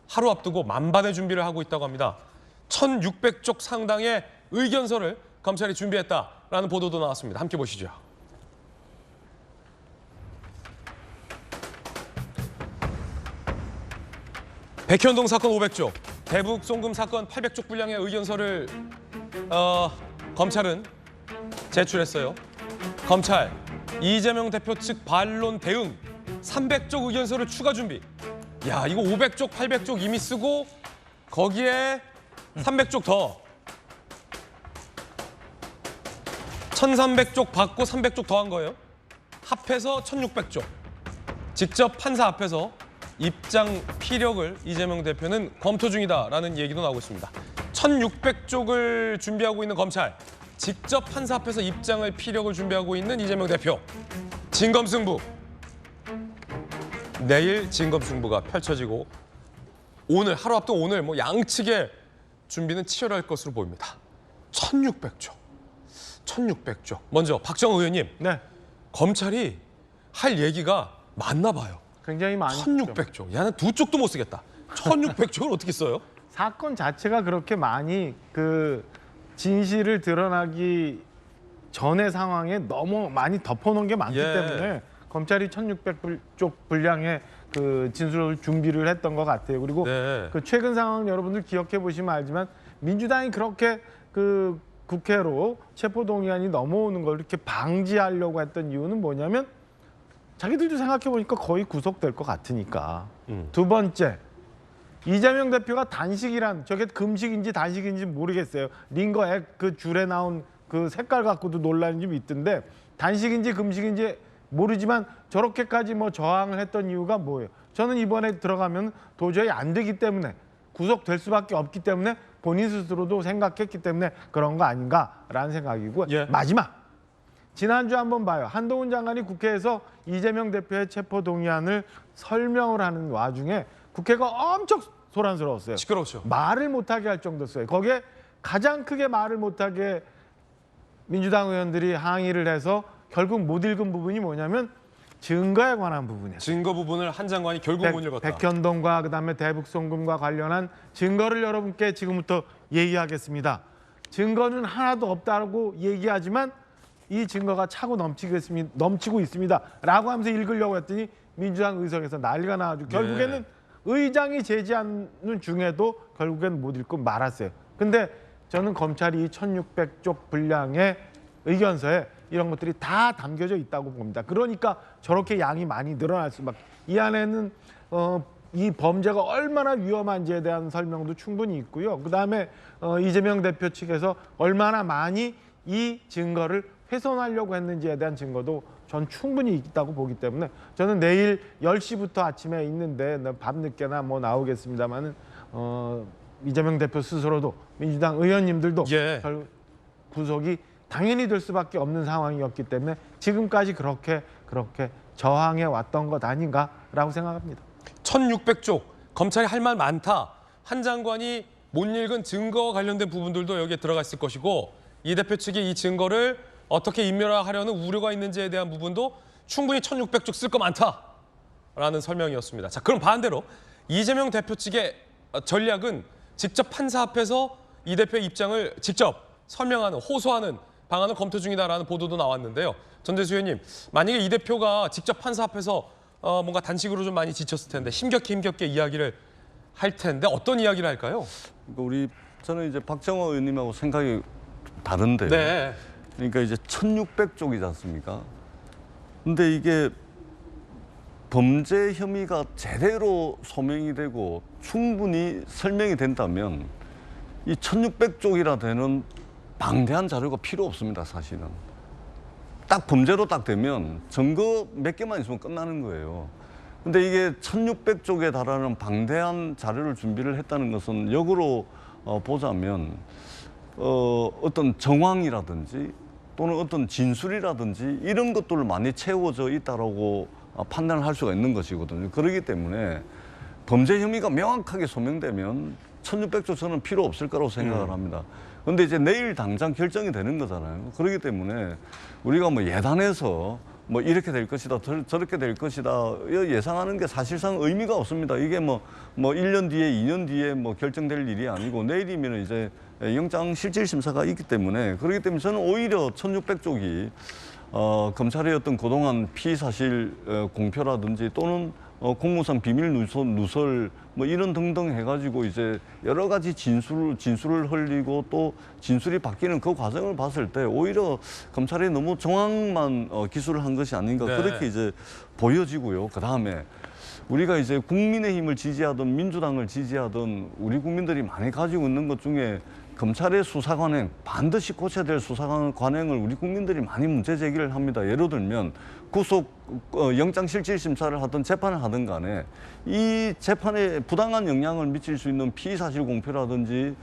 하루 앞두고 만반의 준비를 하고 있다고 합니다. 1,600쪽 상당의 의견서를 검찰이 준비했다라는 보도도 나왔습니다. 함께 보시죠. 백현동 사건 500쪽, 대북 송금 사건 800쪽 분량의 의견서를 검찰은 제출했어요. 검찰, 이재명 대표 측 반론 대응 300쪽 의견서를 추가 준비. 야, 이거 500쪽, 800쪽 이미 쓰고 거기에 300쪽 더. 1,300쪽 받고 300쪽 더한 거예요. 합해서 1,600쪽. 직접 판사 앞에서 입장 피력을 이재명 대표는 검토 중이다라는 얘기도 나오고 있습니다. 1,600쪽을 준비하고 있는 검찰, 직접 판사 앞에서 입장을 피력을 준비하고 있는 이재명 대표. 진검승부. 내일 진검승부가 펼쳐지고 오늘 하루 앞둔 오늘 뭐 양측의 준비는 치열할 것으로 보입니다. 1,600쪽. 1,600쪽. 먼저 박정호 의원님. 네. 검찰이 할 얘기가 많나 봐요. 굉장히 많죠. 1,600쪽. 야, 난 두 쪽도 못 쓰겠다. 1,600쪽을 어떻게 써요? 사건 자체가 그렇게 많이 그 진실을 드러나기 전의 상황에 너무 많이 덮어놓은 게 많기 예. 때문에 검찰이 1600쪽 분량의 그 진술을 준비를 했던 것 같아요. 그리고 네. 그 최근 상황 여러분들 기억해 보시면 알지만 민주당이 그렇게 그 국회로 체포동의안이 넘어오는 걸 이렇게 방지하려고 했던 이유는 뭐냐면 자기들도 생각해 보니까 거의 구속될 것 같으니까. 두 번째, 이재명 대표가 단식이란 저게 금식인지 단식인지 모르겠어요. 링거액 그 줄에 나온 그 색깔 갖고도 논란이 좀 있던데 단식인지 금식인지 모르지만 저렇게까지 뭐 저항을 했던 이유가 뭐예요? 저는 이번에 들어가면 도저히 안 되기 때문에 구속될 수밖에 없기 때문에 본인 스스로도 생각했기 때문에 그런 거 아닌가라는 생각이고 마지막 지난주 한번 봐요. 한동훈 장관이 국회에서 이재명 대표의 체포동의안을 설명을 하는 와중에 국회가 엄청 소란스러웠어요. 시끄러웠죠. 말을 못하게 할 정도였어요. 거기에 가장 크게 말을 못하게 민주당 의원들이 항의를 해서 결국 못 읽은 부분이 뭐냐면 증거에 관한 부분이에요. 증거 부분을 한 장관이 결국 못 읽었다. 백현동과 그다음에 대북송금과 관련한 증거를 여러분께 지금부터 얘기하겠습니다. 증거는 하나도 없다고 얘기하지만 이 증거가 차고 넘치고 있습니다. 라고 하면서 읽으려고 했더니 민주당 의석에서 난리가 나가지고 결국에는 의장이 제지하는 중에도 결국엔 못 읽고 말았어요. 근데 저는 검찰이 이 1600쪽 분량의 의견서에 이런 것들이 다 담겨져 있다고 봅니다. 그러니까 저렇게 양이 많이 늘어날 수밖에. 이 안에는 이 범죄가 얼마나 위험한지에 대한 설명도 충분히 있고요. 그다음에 이재명 대표 측에서 얼마나 많이 이 증거를 훼손하려고 했는지에 대한 증거도 전 충분히 있다고 보기 때문에 저는 내일 10시부터 아침에 있는데 밤늦게나 뭐 나오겠습니다만은 이재명 대표 스스로도 민주당 의원님들도 구속이 당연히 될 수밖에 없는 상황이었기 때문에 지금까지 그렇게 저항해 왔던 것 아닌가라고 생각합니다. 1600쪽 검찰이 할 말 많다. 한 장관이 못 읽은 증거와 관련된 부분들도 여기에 들어가 있을 것이고 이 대표 측이 이 증거를 어떻게 인멸하려는 우려가 있는지에 대한 부분도 충분히 1600쪽 쓸 거 많다라는 설명이었습니다. 자, 그럼 반대로 이재명 대표 측의 전략은 직접 판사 앞에서 이 대표의 입장을 직접 설명하는, 호소하는 방안을 검토 중이다라는 보도도 나왔는데요. 전재수 의원님, 만약에 이 대표가 직접 판사 앞에서 뭔가 단식으로 좀 많이 지쳤을 텐데 힘겹게 이야기를 할 텐데 어떤 이야기를 할까요? 저는 이제 박정호 의원님하고 생각이 다른데요. 네. 그러니까 이제 1600쪽이지 않습니까? 근데 이게 범죄 혐의가 제대로 소명이 되고 충분히 설명이 된다면 이 1600쪽이라 되는 방대한 자료가 필요 없습니다, 사실은. 딱 범죄로 딱 되면 증거 몇 개만 있으면 끝나는 거예요. 근데 이게 1600쪽에 달하는 방대한 자료를 준비를 했다는 것은 역으로 보자면 어떤 정황이라든지 또는 어떤 진술이라든지 이런 것들을 많이 채워져 있다라고 판단을 할 수가 있는 것이거든요. 그렇기 때문에 범죄 혐의가 명확하게 소명되면 1600조 저는 필요 없을 거라고 생각을 합니다. 그런데 이제 내일 당장 결정이 되는 거잖아요. 그렇기 때문에 우리가 뭐 예단해서 뭐 이렇게 될 것이다, 저렇게 될 것이다 예상하는 게 사실상 의미가 없습니다. 이게 뭐 1년 뒤에, 2년 뒤에 뭐 결정될 일이 아니고 내일이면 이제 영장 실질 심사가 있기 때문에 그렇기 때문에 저는 오히려 1600쪽이 검찰의 어떤 그동안 피의사실 공표라든지 또는 공무상 비밀 누설 뭐 이런 등등 해가지고 이제 여러 가지 진술을 흘리고 또 진술이 바뀌는 그 과정을 봤을 때 오히려 검찰이 너무 정황만 기술을 한 것이 아닌가 그렇게 이제 보여지고요. 그 다음에 우리가 이제 국민의힘을 지지하든 민주당을 지지하든 우리 국민들이 많이 가지고 있는 것 중에 검찰의 수사 관행, 반드시 고쳐야 될 수사 관행을 우리 국민들이 많이 문제 제기를 합니다. 예를 들면 영장 실질 심사를 하든 재판을 하든 간에 이 재판에 부당한 영향을 미칠 수 있는 피의사실 공표라든지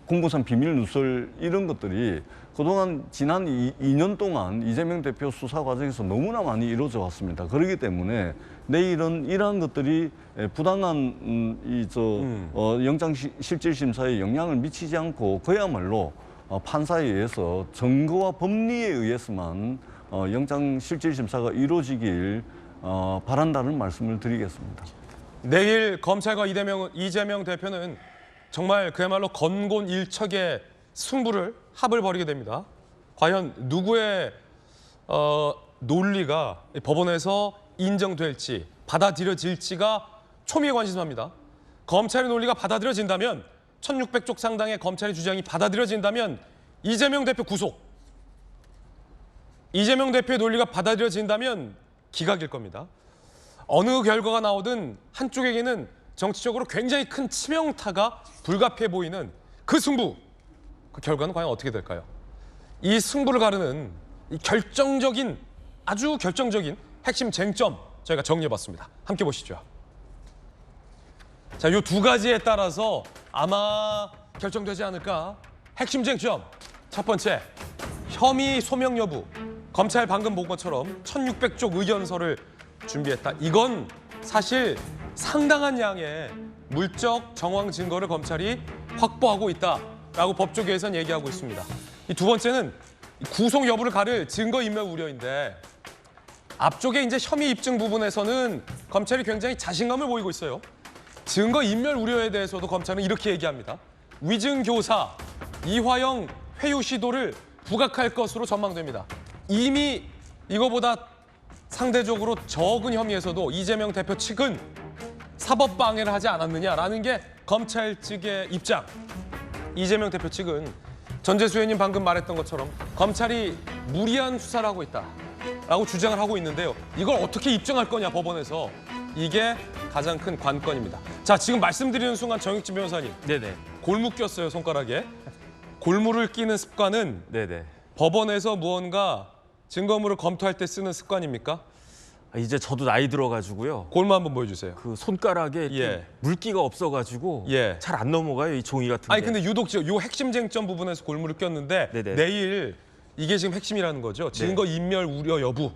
공무상 비밀 누설 이런 것들이 그동안 지난 2년 동안 이재명 대표 수사 과정에서 너무나 많이 이루어져 왔습니다. 그렇기 때문에 내일은 이러한 것들이 부당한 영장 실질 심사에 영향을 미치지 않고 그야말로 판사에 의해서 증거와 법리에 의해서만 영장 실질 심사가 이루어지길 바란다는 말씀을 드리겠습니다. 내일 검찰과 이재명 대표는 정말 그야말로 건곤일척의 승부를 합을 벌이게 됩니다. 과연 누구의 논리가 법원에서 인정될지 받아들여질지가 초미의 관심사입니다. 검찰의 논리가 받아들여진다면 1600쪽 상당의 검찰의 주장이 받아들여진다면 이재명 대표 구속. 이재명 대표의 논리가 받아들여진다면 기각일 겁니다. 어느 결과가 나오든 한쪽에게는 정치적으로 굉장히 큰 치명타가 불가피해 보이는 그 승부. 그 결과는 과연 어떻게 될까요? 이 승부를 가르는 이 결정적인, 아주 결정적인 핵심 쟁점 저희가 정리해봤습니다. 함께 보시죠. 자, 이 두 가지에 따라서 아마 결정되지 않을까. 핵심 쟁점 첫 번째, 혐의 소명 여부. 검찰 방금 본 것처럼 1600쪽 의견서를 준비했다. 이건 사실 상당한 양의 물적 정황 증거를 검찰이 확보하고 있다라고 법조계에서는 얘기하고 있습니다. 이 두 번째는 구속 여부를 가를 증거인멸 우려인데 앞쪽에 이제 혐의 입증 부분에서는 검찰이 굉장히 자신감을 보이고 있어요. 증거인멸 우려에 대해서도 검찰은 이렇게 얘기합니다. 위증교사 이화영 회유 시도를 부각할 것으로 전망됩니다. 이미 이거보다 상대적으로 적은 혐의에서도 이재명 대표 측은 사법 방해를 하지 않았느냐라는 게 검찰 측의 입장. 이재명 대표 측은 전재수 의원님 방금 말했던 것처럼 검찰이 무리한 수사를 하고 있다라고 주장을 하고 있는데요. 이걸 어떻게 입증할 거냐 법원에서. 이게 가장 큰 관건입니다. 자, 지금 말씀드리는 순간 정익진 변호사님. 네네. 골무 꼈어요, 손가락에. 골무를 끼는 습관은 네네. 법원에서 무언가 증거물을 검토할 때 쓰는 습관입니까? 이제 저도 나이 들어가지고요. 골무 한번 보여주세요. 그 손가락에 예. 물기가 없어가지고 예. 잘 안 넘어가요, 이 종이 같은 게. 아니 근데 유독 요 핵심 쟁점 부분에서 골무를 꼈는데 네네. 내일 이게 지금 핵심이라는 거죠. 증거 인멸 우려 여부.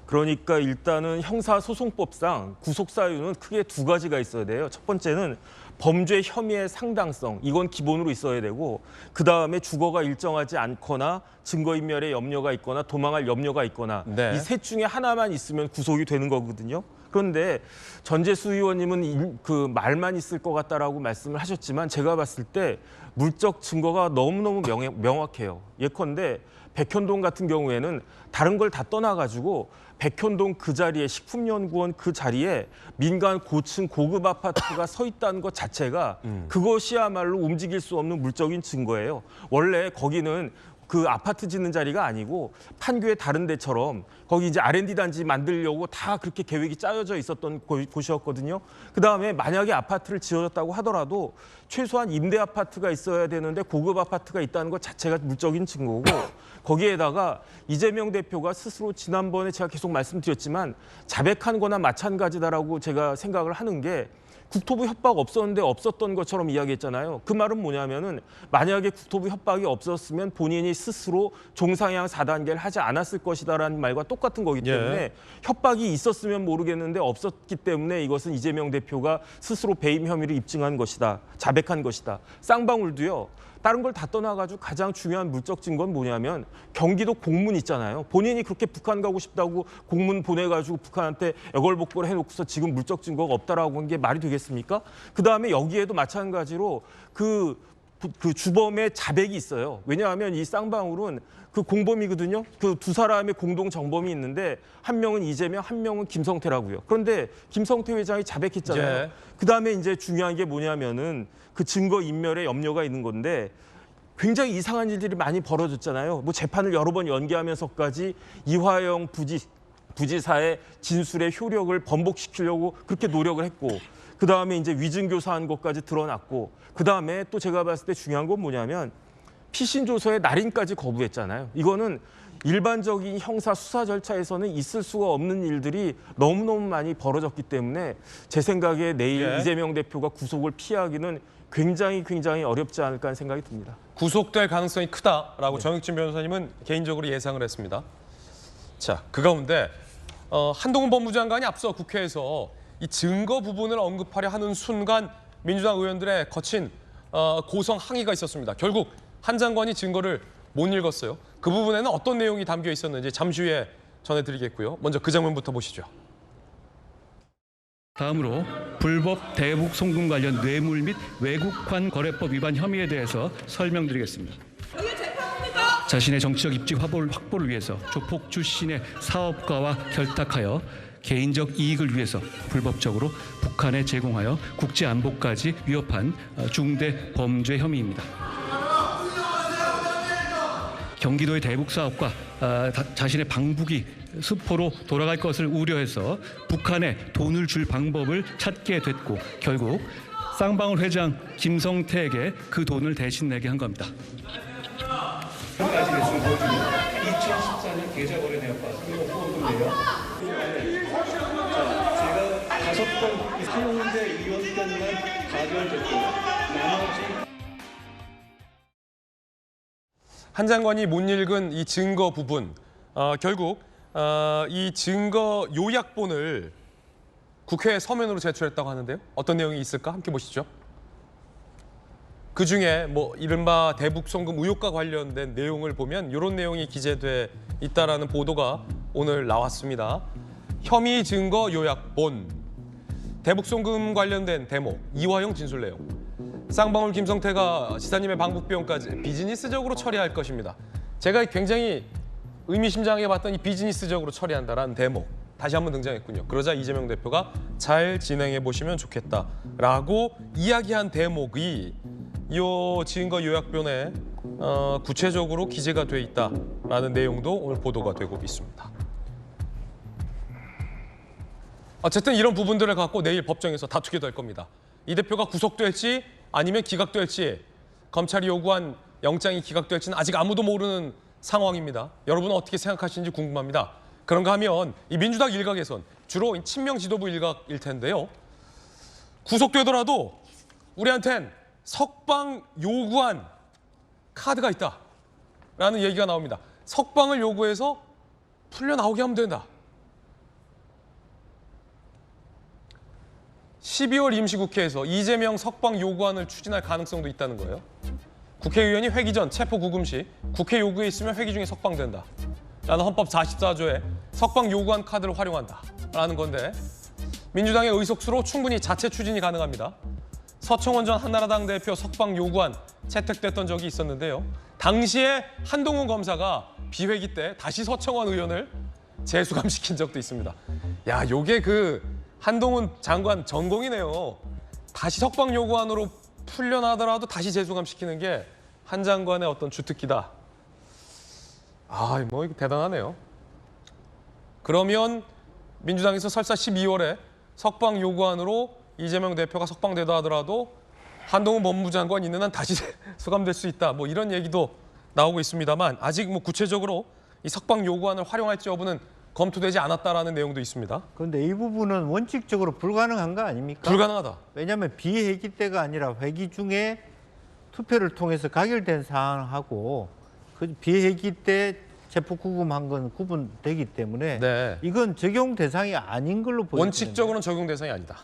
그러니까 일단은 형사소송법상 구속 사유는 크게 두 가지가 있어야 돼요. 첫 번째는 범죄 혐의의 상당성, 이건 기본으로 있어야 되고, 그다음에 주거가 일정하지 않거나 증거인멸의 염려가 있거나 도망할 염려가 있거나 네. 이 셋 중에 하나만 있으면 구속이 되는 거거든요. 그런데 전재수 의원님은 그 말만 있을 것 같다라고 말씀을 하셨지만 제가 봤을 때 물적 증거가 너무너무 명확해요. 예컨대 백현동 같은 경우에는 다른 걸 다 떠나가지고 백현동 그 자리에 식품연구원 그 자리에 민간 고층 고급 아파트가 서 있다는 것 자체가 그것이야말로 움직일 수 없는 물적인 증거예요. 원래 거기는 그 아파트 짓는 자리가 아니고 판교의 다른 데처럼 거기 이제 R&D 단지 만들려고 다 그렇게 계획이 짜여져 있었던 곳이었거든요. 그다음에 만약에 아파트를 지어졌다고 하더라도 최소한 임대 아파트가 있어야 되는데 고급 아파트가 있다는 것 자체가 물적인 증거고, 거기에다가 이재명 대표가 스스로 지난번에 제가 계속 말씀드렸지만 자백한 거나 마찬가지다라고 제가 생각을 하는 게, 국토부 협박 없었는데 없었던 것처럼 이야기했잖아요. 그 말은 뭐냐면은 만약에 국토부 협박이 없었으면 본인이 스스로 종상향 4단계를 하지 않았을 것이다라는 말과 똑같은 거기 때문에 예. 협박이 있었으면 모르겠는데 없었기 때문에 이것은 이재명 대표가 스스로 배임 혐의를 입증한 것이다. 자백한 것이다. 쌍방울도요. 다른 걸 다 떠나가지고 가장 중요한 물적 증거는 뭐냐면 경기도 공문 있잖아요. 본인이 그렇게 북한 가고 싶다고 공문 보내가지고 북한한테 애걸복걸 해놓고서 지금 물적 증거가 없다라고 한 게 말이 되겠습니까? 그다음에 여기에도 마찬가지로 그 주범의 자백이 있어요. 왜냐하면 이 쌍방울은 그 공범이거든요. 그 두 사람의 공동 정범이 있는데 한 명은 이재명, 한 명은 김성태라고요. 그런데 김성태 회장이 자백했잖아요. 예. 그다음에 이제 중요한 게 뭐냐면은 그 증거 인멸에 염려가 있는 건데, 굉장히 이상한 일들이 많이 벌어졌잖아요. 뭐 재판을 여러 번 연기하면서까지 이화영 부지사의 진술의 효력을 번복시키려고 그렇게 노력을 했고, 그다음에 이제 위증교사한 것까지 드러났고, 그다음에 또 제가 봤을 때 중요한 건 뭐냐면 피신 조서의 날인까지 거부했잖아요. 이거는 일반적인 형사 수사 절차에서는 있을 수가 없는 일들이 너무너무 많이 벌어졌기 때문에 제 생각에 내일 예. 이재명 대표가 구속을 피하기는 굉장히 어렵지 않을까 하는 생각이 듭니다. 구속될 가능성이 크다라고 정익진 변호사님은 개인적으로 예상을 했습니다. 자, 그 가운데 한동훈 법무장관이 앞서 국회에서 이 증거 부분을 언급하려 하는 순간 민주당 의원들의 거친 고성 항의가 있었습니다. 결국 한 장관이 증거를 못 읽었어요. 그 부분에는 어떤 내용이 담겨 있었는지 잠시 후에 전해드리겠고요. 먼저 그 장면부터 보시죠. 다음으로 불법 대북 송금 관련 뇌물 및 외국환 거래법 위반 혐의에 대해서 설명드리겠습니다. 자신의 정치적 입지 확보를 위해서 조폭 출신의 사업가와 결탁하여 개인적 이익을 위해서 불법적으로 북한에 제공하여 국제안보까지 위협한 중대 범죄 혐의입니다. 경기도의 대북 사업과 자신의 방북이 수포로 돌아갈 것을 우려해서 북한에 돈을 줄 방법을 찾게 됐고 결국 쌍방울 회장 김성태에게 그 돈을 대신 내게 한 겁니다. 지금까지 내준 보여주면 2014년 계좌 거래 내역과 후원금 내역. 제가 5번 사용대 의원 때만 가결됐고 나머지 한 장관이 못 읽은 이 증거 부분, 결국 이 증거 요약본을 국회 서면으로 제출했다고 하는데요. 어떤 내용이 있을까? 함께 보시죠. 그중에 뭐 이른바 대북 송금 의혹과 관련된 내용을 보면 이런 내용이 기재돼 있다라는 보도가 오늘 나왔습니다. 혐의 증거 요약본, 대북 송금 관련된 대목, 이화영 진술 내용. 쌍방울 김성태가 지사님의 방북 비용까지 비즈니스적으로 처리할 것입니다. 제가 굉장히 의미심장해 봤던 이 비즈니스적으로 처리한다라는 대목 다시 한번 등장했군요. 그러자 이재명 대표가 잘 진행해 보시면 좋겠다라고 이야기한 대목이 이 증거 요약본에 구체적으로 기재가 돼 있다라는 내용도 오늘 보도가 되고 있습니다. 어쨌든 이런 부분들을 갖고 내일 법정에서 다투게 될 겁니다. 이 대표가 구속될지 아니면 기각될지, 검찰이 요구한 영장이 기각될지는 아직 아무도 모르는 상황입니다. 여러분은 어떻게 생각하시는지 궁금합니다. 그런가 하면 이 민주당 일각에선 주로 친명 지도부 일각일 텐데요. 구속되더라도 우리한텐 석방 요구한 카드가 있다라는 얘기가 나옵니다. 석방을 요구해서 풀려나오게 하면 된다. 12월 임시국회에서 이재명 석방 요구안을 추진할 가능성도 있다는 거예요. 국회의원이 회기 전 체포 구금 시 국회 요구에 있으면 회기 중에 석방된다 라는 헌법 44조에 석방 요구안 카드를 활용한다라는 건데 민주당의 의석수로 충분히 자체 추진이 가능합니다. 서청원 전 한나라당 대표 석방 요구안 채택됐던 적이 있었는데요. 당시에 한동훈 검사가 비회기 때 다시 서청원 의원을 재수감시킨 적도 있습니다. 야, 요게 그 한동훈 장관 전공이네요. 다시 석방 요구안으로 풀려나더라도 다시 재수감시키는 게 한 장관의 어떤 주특기다. 뭐 이거 대단하네요. 그러면 민주당에서 설사 12월에 석방 요구안으로 이재명 대표가 석방되다 하더라도 한동훈 법무부 장관 있는 한 다시 수감될 수 있다. 뭐 이런 얘기도 나오고 있습니다만 아직 뭐 구체적으로 이 석방 요구안을 활용할지 여부는 검토되지 않았다라는 내용도 있습니다. 그런데 이 부분은 원칙적으로 불가능한 거 아닙니까? 불가능하다. 왜냐하면 비회기 때가 아니라 회기 중에 투표를 통해서 가결된 사안하고 그 비회기 때 체포구금한 건 구분되기 때문에 네. 이건 적용 대상이 아닌 걸로 보입니다. 원칙적으로는 적용 대상이 아니다.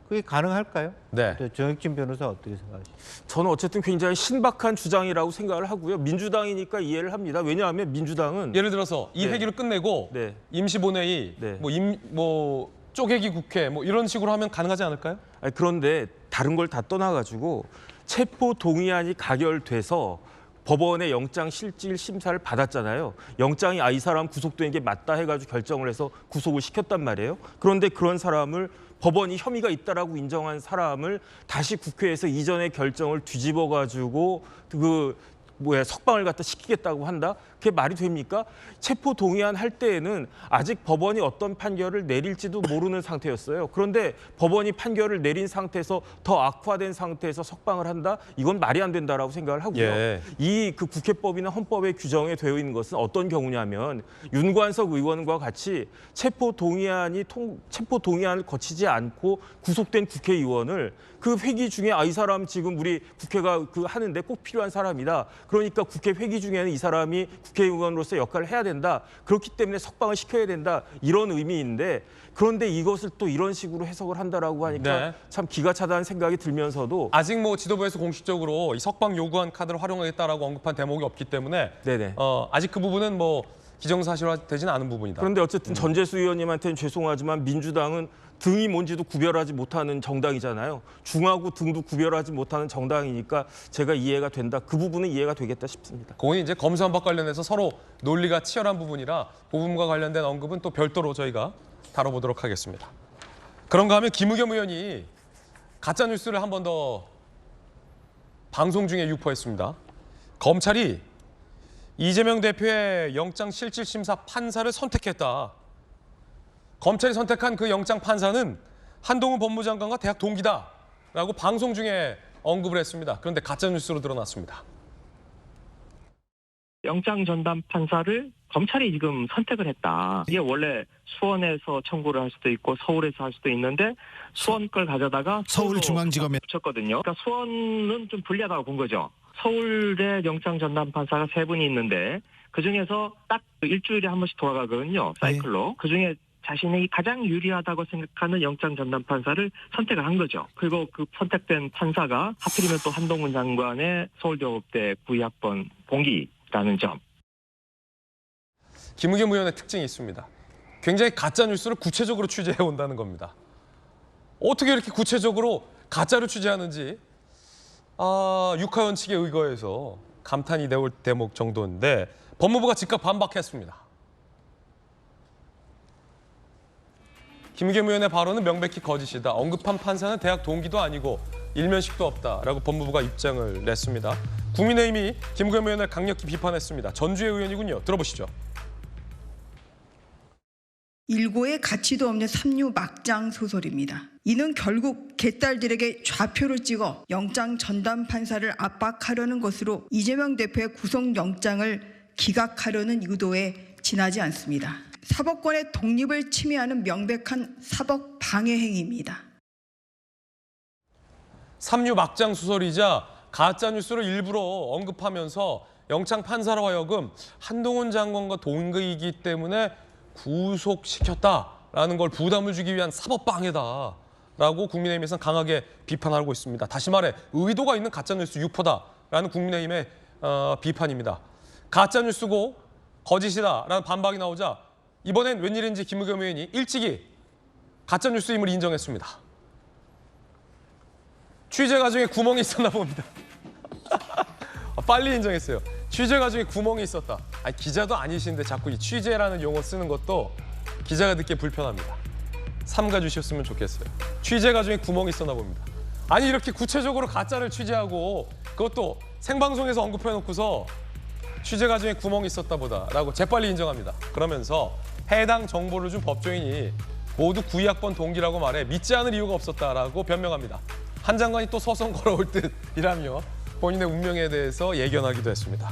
그게 가능할까요? 네. 정혁진 변호사 어떻게 생각하십니까? 저는 어쨌든 굉장히 신박한 주장이라고 생각을 하고요. 민주당이니까 이해를 합니다. 왜냐하면 민주당은 예를 들어서 이 회기를 끝내고 임시본회의, 뭐 쪼개기 국회 뭐 이런 식으로 하면 가능하지 않을까요? 그런데 다른 걸 다 떠나가지고 체포 동의안이 가결돼서 법원의 영장 실질 심사를 받았잖아요. 영장이 이 사람 구속된 게 맞다 해가지고 결정을 해서 구속을 시켰단 말이에요. 그런데 그런 사람을 법원이 혐의가 있다라고 인정한 사람을 다시 국회에서 이전의 결정을 뒤집어가지고 석방을 갖다 시키겠다고 한다? 그게 말이 됩니까? 체포 동의안 할 때에는 아직 법원이 어떤 판결을 내릴지도 모르는 상태였어요. 그런데 법원이 판결을 내린 상태에서 더 악화된 상태에서 석방을 한다? 이건 말이 안 된다라고 생각을 하고요. 이 국회법이나 헌법에 규정에 되어 있는 것은 어떤 경우냐면 윤관석 의원과 같이 체포 동의안을 거치지 않고 구속된 국회의원을 그 회기 중에 이 사람 지금 우리 국회가 하는데 꼭 필요한 사람이다. 그러니까 국회 회기 중에는 이 사람이 국회의원으로서 역할을 해야 된다. 그렇기 때문에 석방을 시켜야 된다. 이런 의미인데 그런데 이것을 또 이런 식으로 해석을 한다라고 하니까 참 기가 차다는 생각이 들면서도 아직 뭐 지도부에서 공식적으로 이 석방 요구안 카드를 활용하겠다라고 언급한 대목이 없기 때문에 아직 그 부분은 뭐 기정사실화되지는 않은 부분이다. 그런데 어쨌든 전재수 의원님한테는 죄송하지만 민주당은 등이 뭔지도 구별하지 못하는 정당이잖아요. 중하고 등도 구별하지 못하는 정당이니까 제가 이해가 된다. 그 부분은 이해가 되겠다 싶습니다. 그건 이제 검수완박 관련해서 서로 논리가 치열한 부분이라 그 부분과 관련된 언급은 또 별도로 저희가 다뤄보도록 하겠습니다. 그런가 하면 김의겸 의원이 가짜뉴스를 한 번 더 방송 중에 유포했습니다. 검찰이 이재명 대표의 영장실질심사 판사를 선택했다. 검찰이 선택한 그 영장 판사는 한동훈 법무장관과 대학 동기다라고 방송 중에 언급을 했습니다. 그런데 가짜뉴스로 드러났습니다. 영장 전담 판사를 검찰이 지금 선택을 했다. 이게 원래 수원에서 청구를 할 수도 있고 서울에서 할 수도 있는데 수원 걸 가져다가 서울중앙지검에 붙였거든요. 그러니까 수원은 좀 불리하다고 본 거죠. 서울대 영장 전담 판사가 3분이 있는데 그중에서 딱 일주일에 한 번씩 돌아가거든요. 사이클로. 그중에 자신이 가장 유리하다고 생각하는 영장 전담 판사를 선택을 한 거죠. 그리고 그 선택된 판사가 하필이면 또 한동훈 장관의 서울대법대 92학번 동기라는 점. 김의겸 의원의 특징이 있습니다. 굉장히 가짜뉴스를 구체적으로 취재해 온다는 겁니다. 어떻게 이렇게 구체적으로 가짜를 취재하는지 육하원 측의 의거에서 감탄이 나올 대목 정도인데 법무부가 즉각 반박했습니다. 김의겸 의원의 발언은 명백히 거짓이다. 언급한 판사는 대학 동기도 아니고 일면식도 없다라고 법무부가 입장을 냈습니다. 국민의힘이 김의겸 의원을 강력히 비판했습니다. 전주의 의원이군요. 들어보시죠. 일고의 가치도 없는 삼류 막장 소설입니다. 이는 결국 개딸들에게 좌표를 찍어 영장 전담 판사를 압박하려는 것으로 이재명 대표의 구속영장을 기각하려는 의도에 지나지 않습니다. 사법권의 독립을 침해하는 명백한 사법 방해 행위입니다. 삼류 막장 소설이자 가짜 뉴스를 일부러 언급하면서 영장 판사로 하여금 한동훈 장관과 동기이기 때문에 구속시켰다라는 걸 부담을 주기 위한 사법 방해다라고 국민의힘에서는 강하게 비판하고 있습니다. 다시 말해 의도가 있는 가짜 뉴스 유포다라는 국민의힘의 비판입니다. 가짜 뉴스고 거짓이다라는 반박이 나오자 이번엔 웬일인지 김의겸 의원이 일찍이 가짜 뉴스임을 인정했습니다. 취재 과정에 구멍이 있었나 봅니다. 빨리 인정했어요. 취재 과정에 구멍이 있었다. 아니, 기자도 아니신데 자꾸 이 취재라는 용어 쓰는 것도 기자가 듣기에 불편합니다. 삼가 주셨으면 좋겠어요. 취재 과정에 구멍이 있었나 봅니다. 아니 이렇게 구체적으로 가짜를 취재하고 그것도 생방송에서 언급해놓고서 취재 과정에 구멍이 있었다 보다라고 재빨리 인정합니다. 그러면서 해당 정보를 준 법조인이 모두 92학번 동기라고 말해 믿지 않을 이유가 없었다라고 변명합니다. 한 장관이 또 소송 걸어올 듯이라며 본인의 운명에 대해서 예견하기도 했습니다.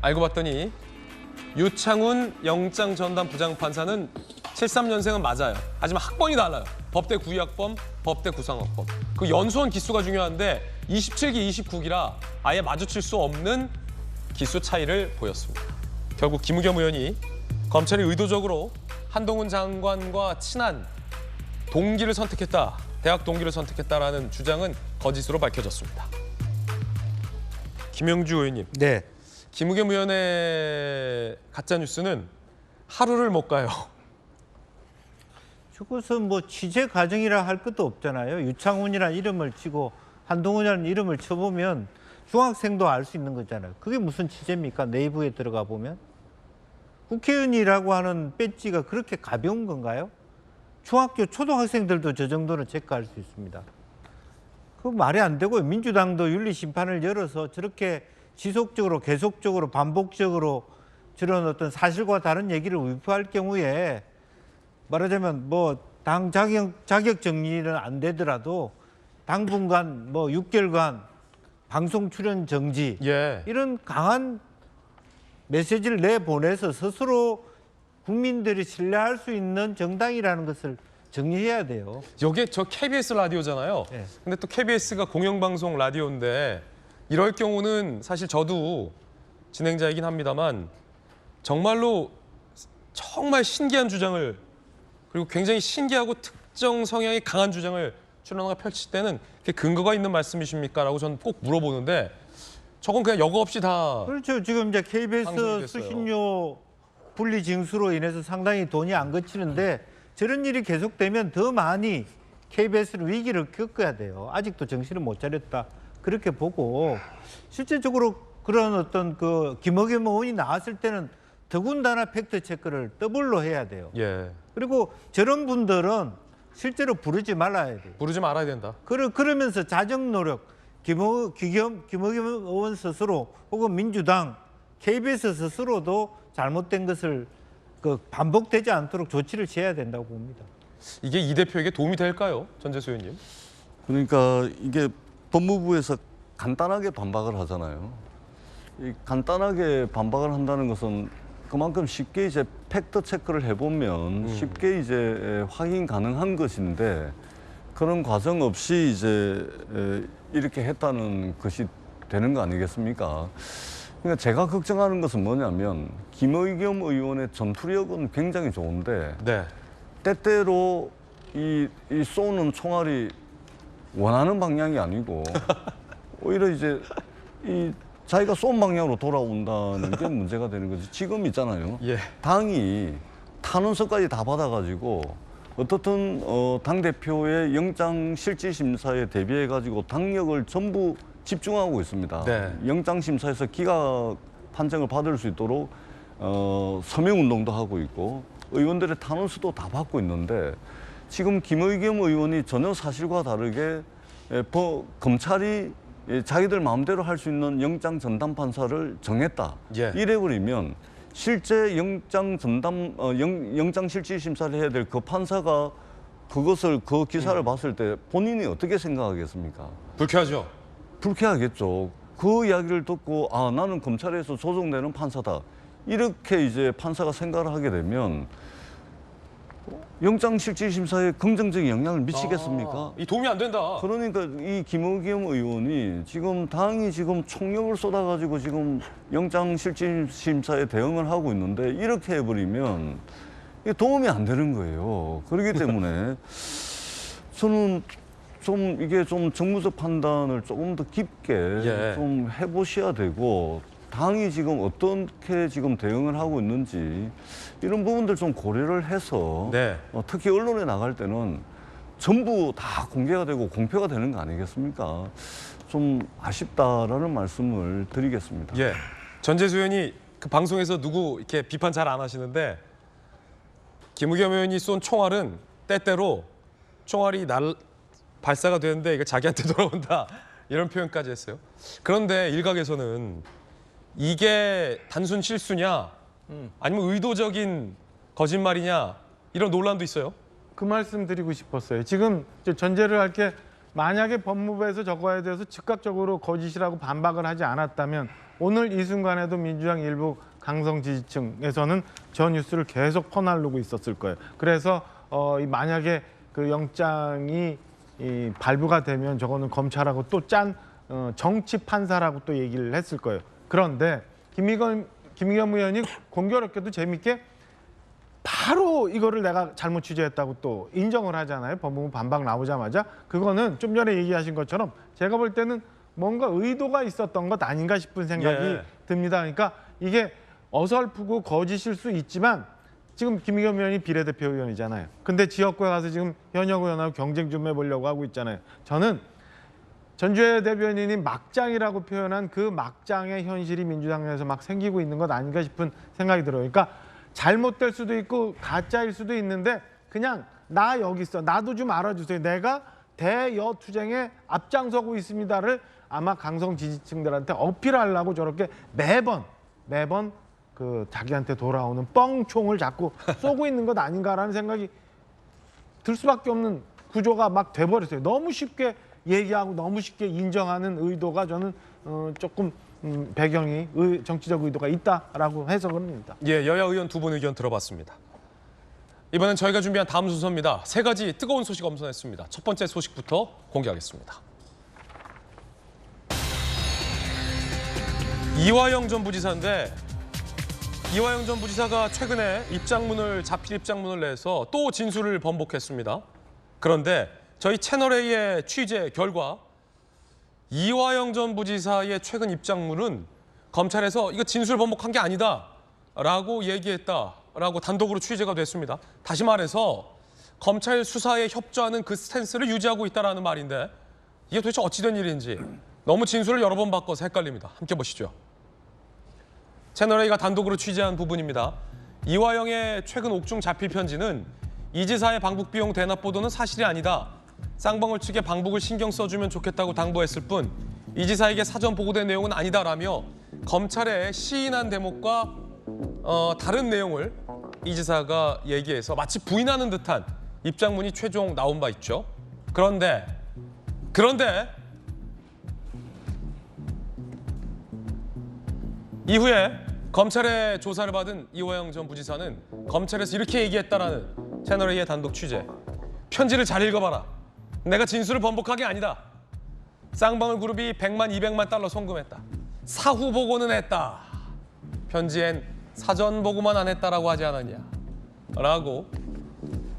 알고 봤더니 유창훈 영장 전담 부장판사는 73년생은 맞아요. 하지만 학번이 달라요. 법대 92학번, 법대 93학번. 그 연수원 기수가 중요한데 27기, 29기라 아예 마주칠 수 없는 기수 차이를 보였습니다. 결국 김의겸 의원이 검찰이 의도적으로 한동훈 장관과 친한 동기를 선택했다, 대학 동기를 선택했다라는 주장은 거짓으로 밝혀졌습니다. 김영주 의원님. 네. 김의겸 의원의 가짜뉴스는 하루를 못 가요. 그것은 뭐 취재 과정이라 할 것도 없잖아요. 유창훈이라는 이름을 치고 한동훈이라는 이름을 쳐보면 중학생도 알 수 있는 거잖아요. 그게 무슨 취재입니까? 네이버에 들어가 보면. 국회의원이라고 하는 배지가 그렇게 가벼운 건가요? 중학교, 초등학생들도 저 정도는 체크할 수 있습니다. 그거 말이 안 되고요. 민주당도 윤리심판을 열어서 저렇게 지속적으로, 계속적으로, 반복적으로 저런 어떤 사실과 다른 얘기를 유포할 경우에 말하자면 뭐 당 자격 정리는 안 되더라도 당분간 뭐 6개월간 방송 출연 정지 이런 강한 메시지를 내보내서 스스로 국민들이 신뢰할 수 있는 정당이라는 것을 정리해야 돼요. 여기에 저 KBS 라디오잖아요. 네. 근데 또 KBS가 공영방송 라디오인데 이럴 경우는 사실 저도 진행자이긴 합니다만 정말로 정말 신기한 주장을 그리고 굉장히 신기하고 특정 성향이 강한 주장을 출연하가 펼칠 때는 그게 근거가 있는 말씀이십니까? 라고 저는 꼭 물어보는데 저건 그냥 여과 없이 다 그렇죠. 지금 이제 KBS 방송이 됐어요. 수신료 분리 징수로 인해서 상당히 돈이 안 거치는데 저런 일이 계속되면 더 많이 KBS는 위기를 겪어야 돼요. 아직도 정신을 못 차렸다. 그렇게 보고 실제적으로 그런 어떤 그 김어겸 의원이 나왔을 때는 더군다나 팩트 체크를 더블로 해야 돼요. 예. 그리고 저런 분들은 실제로 부르지 말아야 돼요. 부르지 말아야 된다. 그러면서 자정 노력, 김어겸 의원 스스로 혹은 민주당, KBS 스스로도 잘못된 것을 반복되지 않도록 조치를 취해야 된다고 봅니다. 이게 이 대표에게 도움이 될까요, 전재수 의원님? 그러니까 이게 법무부에서 간단하게 반박을 하잖아요. 이 간단하게 반박을 한다는 것은 그만큼 쉽게 이제 팩트 체크를 해보면 쉽게 이제 확인 가능한 것인데 그런 과정 없이 이제 이렇게 했다는 것이 되는 거 아니겠습니까? 그러니까 제가 걱정하는 것은 뭐냐면 김의겸 의원의 전투력은 굉장히 좋은데 네. 때때로 이 쏘는 총알이 원하는 방향이 아니고 오히려 이제 이 자기가 쏜 방향으로 돌아온다는 게 문제가 되는 거지. 지금 있잖아요. 예. 당이 탄원서까지 다 받아가지고 어떻든 당대표의 영장실질심사에 대비해가지고 당력을 전부 집중하고 있습니다. 네. 영장심사에서 기각 판정을 받을 수 있도록 서명운동도 하고 있고 의원들의 탄원서도 다 받고 있는데 지금 김의겸 의원이 전혀 사실과 다르게 검찰이 자기들 마음대로 할 수 있는 영장 전담 판사를 정했다. 예. 이래버리면 실제 영장 실질 심사를 해야 될 그 판사가 그 기사를 봤을 때 본인이 어떻게 생각하겠습니까? 불쾌하죠. 불쾌하겠죠. 그 이야기를 듣고 아 나는 검찰에서 조정되는 판사다. 이렇게 이제 판사가 생각을 하게 되면 영장실질심사에 긍정적인 영향을 미치겠습니까? 이 도움이 안 된다. 그러니까 이 김의겸 의원이 지금 당이 지금 총력을 쏟아가지고 지금 영장실질심사에 대응을 하고 있는데 이렇게 해버리면 이게 도움이 안 되는 거예요. 그렇기 때문에 저는 이게 좀 정무적 판단을 조금 더 깊게 좀 해보셔야 되고 당이 지금 어떻게 지금 대응을 하고 있는지 이런 부분들 좀 고려를 해서 특히 언론에 나갈 때는 전부 다 공개가 되고 공표가 되는 거 아니겠습니까? 좀 아쉽다라는 말씀을 드리겠습니다. 예. 전재수 의원이 그 방송에서 누구 이렇게 비판 잘 안 하시는데 김의겸 의원이 쏜 총알은 때때로 총알이 발사가 되는데 이거 자기한테 돌아온다 이런 표현까지 했어요. 그런데 일각에서는 이게 단순 실수냐 아니면 의도적인 거짓말이냐 이런 논란도 있어요. 그 말씀 드리고 싶었어요. 지금 전제를 할 게 만약에 법무부에서 저거에 대해서 즉각적으로 거짓이라고 반박을 하지 않았다면 오늘 이 순간에도 민주당 일부 강성 지지층에서는 저 뉴스를 계속 퍼날르고 있었을 거예요. 그래서 만약에 그 영장이 발부가 되면 저거는 검찰하고 또 짠 정치 판사라고 또 얘기를 했을 거예요. 그런데 김의겸 의원이 공교롭게도 재밌게 바로 이거를 내가 잘못 취재했다고 또 인정을 하잖아요. 법무부 반박 나오자마자. 그거는 좀 전에 얘기하신 것처럼 제가 볼 때는 뭔가 의도가 있었던 것 아닌가 싶은 생각이 듭니다. 그러니까 이게 어설프고 거짓일 수 있지만 지금 김의겸 의원이 비례대표 의원이잖아요. 근데 지역구에 가서 지금 현역 의원하고 경쟁 좀 해보려고 하고 있잖아요. 저는 전주혜 대변인이 막장이라고 표현한 그 막장의 현실이 민주당 내에서 막 생기고 있는 것 아닌가 싶은 생각이 들어요. 그러니까 잘못될 수도 있고 가짜일 수도 있는데 그냥 나 여기 있어. 나도 좀 알아주세요. 내가 대여투쟁에 앞장서고 있습니다를 아마 강성 지지층들한테 어필하려고 저렇게 매번 그 자기한테 돌아오는 뻥총을 자꾸 쏘고 있는 것 아닌가라는 생각이 들 수밖에 없는 구조가 막 돼버렸어요. 너무 쉽게 얘기하고 너무 쉽게 인정하는 의도가 저는 조금 배경이 정치적 의도가 있다라고 해석을 합니다. 예, 여야 의원 두 분 의견 들어봤습니다. 이번엔 저희가 준비한 다음 순서입니다. 세 가지 뜨거운 소식 엄선했습니다. 첫 번째 소식부터 공개하겠습니다. 이화영 전 부지사인데 이화영 전 부지사가 최근에 자필 입장문을 내서 또 진술을 번복했습니다. 그런데 저희 채널A의 취재 결과 이화영 전 부지사의 최근 입장문은 검찰에서 이거 진술 번복한 게 아니다라고 얘기했다라고 단독으로 취재가 됐습니다. 다시 말해서 검찰 수사에 협조하는 그 스탠스를 유지하고 있다라는 말인데 이게 도대체 어찌된 일인지 너무 진술을 여러 번 바꿔서 헷갈립니다. 함께 보시죠. 채널A가 단독으로 취재한 부분입니다. 이화영의 최근 옥중 자필 편지는 이 지사의 방북 비용 대납 보도는 사실이 아니다. 쌍방울 측에 방북을 신경 써주면 좋겠다고 당부했을 뿐 이 지사에게 사전 보고된 내용은 아니다라며 검찰에 시인한 대목과 다른 내용을 이 지사가 얘기해서 마치 부인하는 듯한 입장문이 최종 나온 바 있죠. 그런데 이후에 검찰의 조사를 받은 이화영 전 부지사는 검찰에서 이렇게 얘기했다라는 채널A의 단독 취재. 편지를 잘 읽어봐라. 내가 진술을 번복한 게 아니다. 쌍방울 그룹이 100만, 200만 달러 송금했다. 사후 보고는 했다. 편지엔 사전 보고만 안 했다라고 하지 않았냐. 라고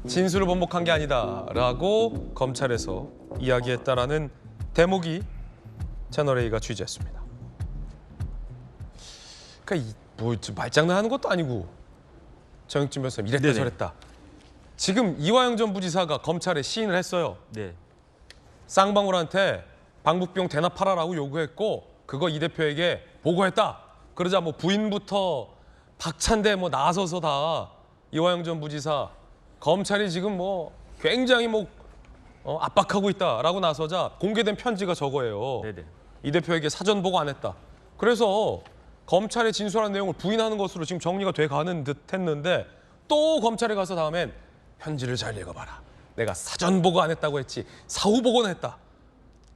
진술을 번복한 게 아니다. 라고 검찰에서 이야기했다라는 대목이 채널A가 취재했습니다. 그러니까 뭐 말장난하는 것도 아니고 정익진 변호사님 이랬다 저랬다. 지금 이화영 전 부지사가 검찰에 시인을 했어요. 네. 쌍방울한테 방북비용 대납하라라고 요구했고 그거 이 대표에게 보고했다. 그러자 뭐 부인부터 박찬대 뭐 나서서 다 이화영 전 부지사 검찰이 지금 뭐 굉장히 뭐 압박하고 있다라고 나서자 공개된 편지가 저거예요. 네네. 이 대표에게 사전 보고 안 했다. 그래서 검찰에 진술한 내용을 부인하는 것으로 지금 정리가 돼가는 듯 했는데 또 검찰에 가서 다음엔 편지를 잘 읽어봐라. 내가 사전 보고 안 했다고 했지 사후 보고는 했다.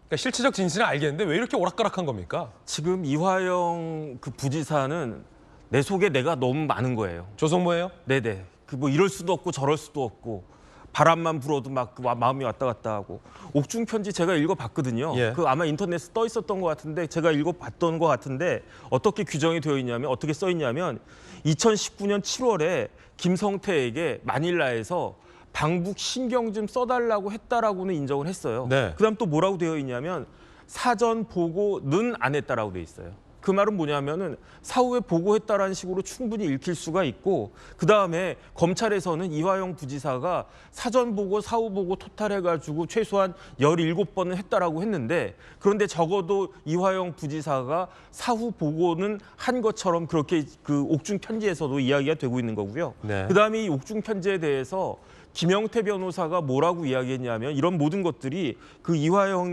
그러니까 실체적 진실을 알겠는데 왜 이렇게 오락가락한 겁니까? 지금 이화영 그 부지사는 내 속에 내가 너무 많은 거예요. 조성모예요? 네네. 그 뭐 이럴 수도 없고 저럴 수도 없고 바람만 불어도 막 마음이 왔다 갔다 하고 옥중 편지 제가 읽어봤거든요. 예. 그 아마 인터넷에 떠 있었던 것 같은데 제가 읽어봤던 것 같은데 어떻게 규정이 되어 있냐면 어떻게 써 있냐면 2019년 7월에 김성태에게 마닐라에서 방북 신경 좀 써달라고 했다라고는 인정을 했어요. 네. 그다음 또 뭐라고 되어 있냐면 사전 보고는 안 했다라고 되어 있어요. 그 말은 뭐냐면은 사후에 보고했다라는 식으로 충분히 읽힐 수가 있고 그다음에 검찰에서는 이화영 부지사가 사전 보고 사후 보고 토탈해가지고 최소한 17번은 했다라고 했는데 그런데 적어도 이화영 부지사가 사후 보고는 한 것처럼 그렇게 그 옥중 편지에서도 이야기가 되고 있는 거고요. 네. 그다음에 이 옥중 편지에 대해서 김영태 변호사가 뭐라고 이야기했냐면 이런 모든 것들이 그 이화영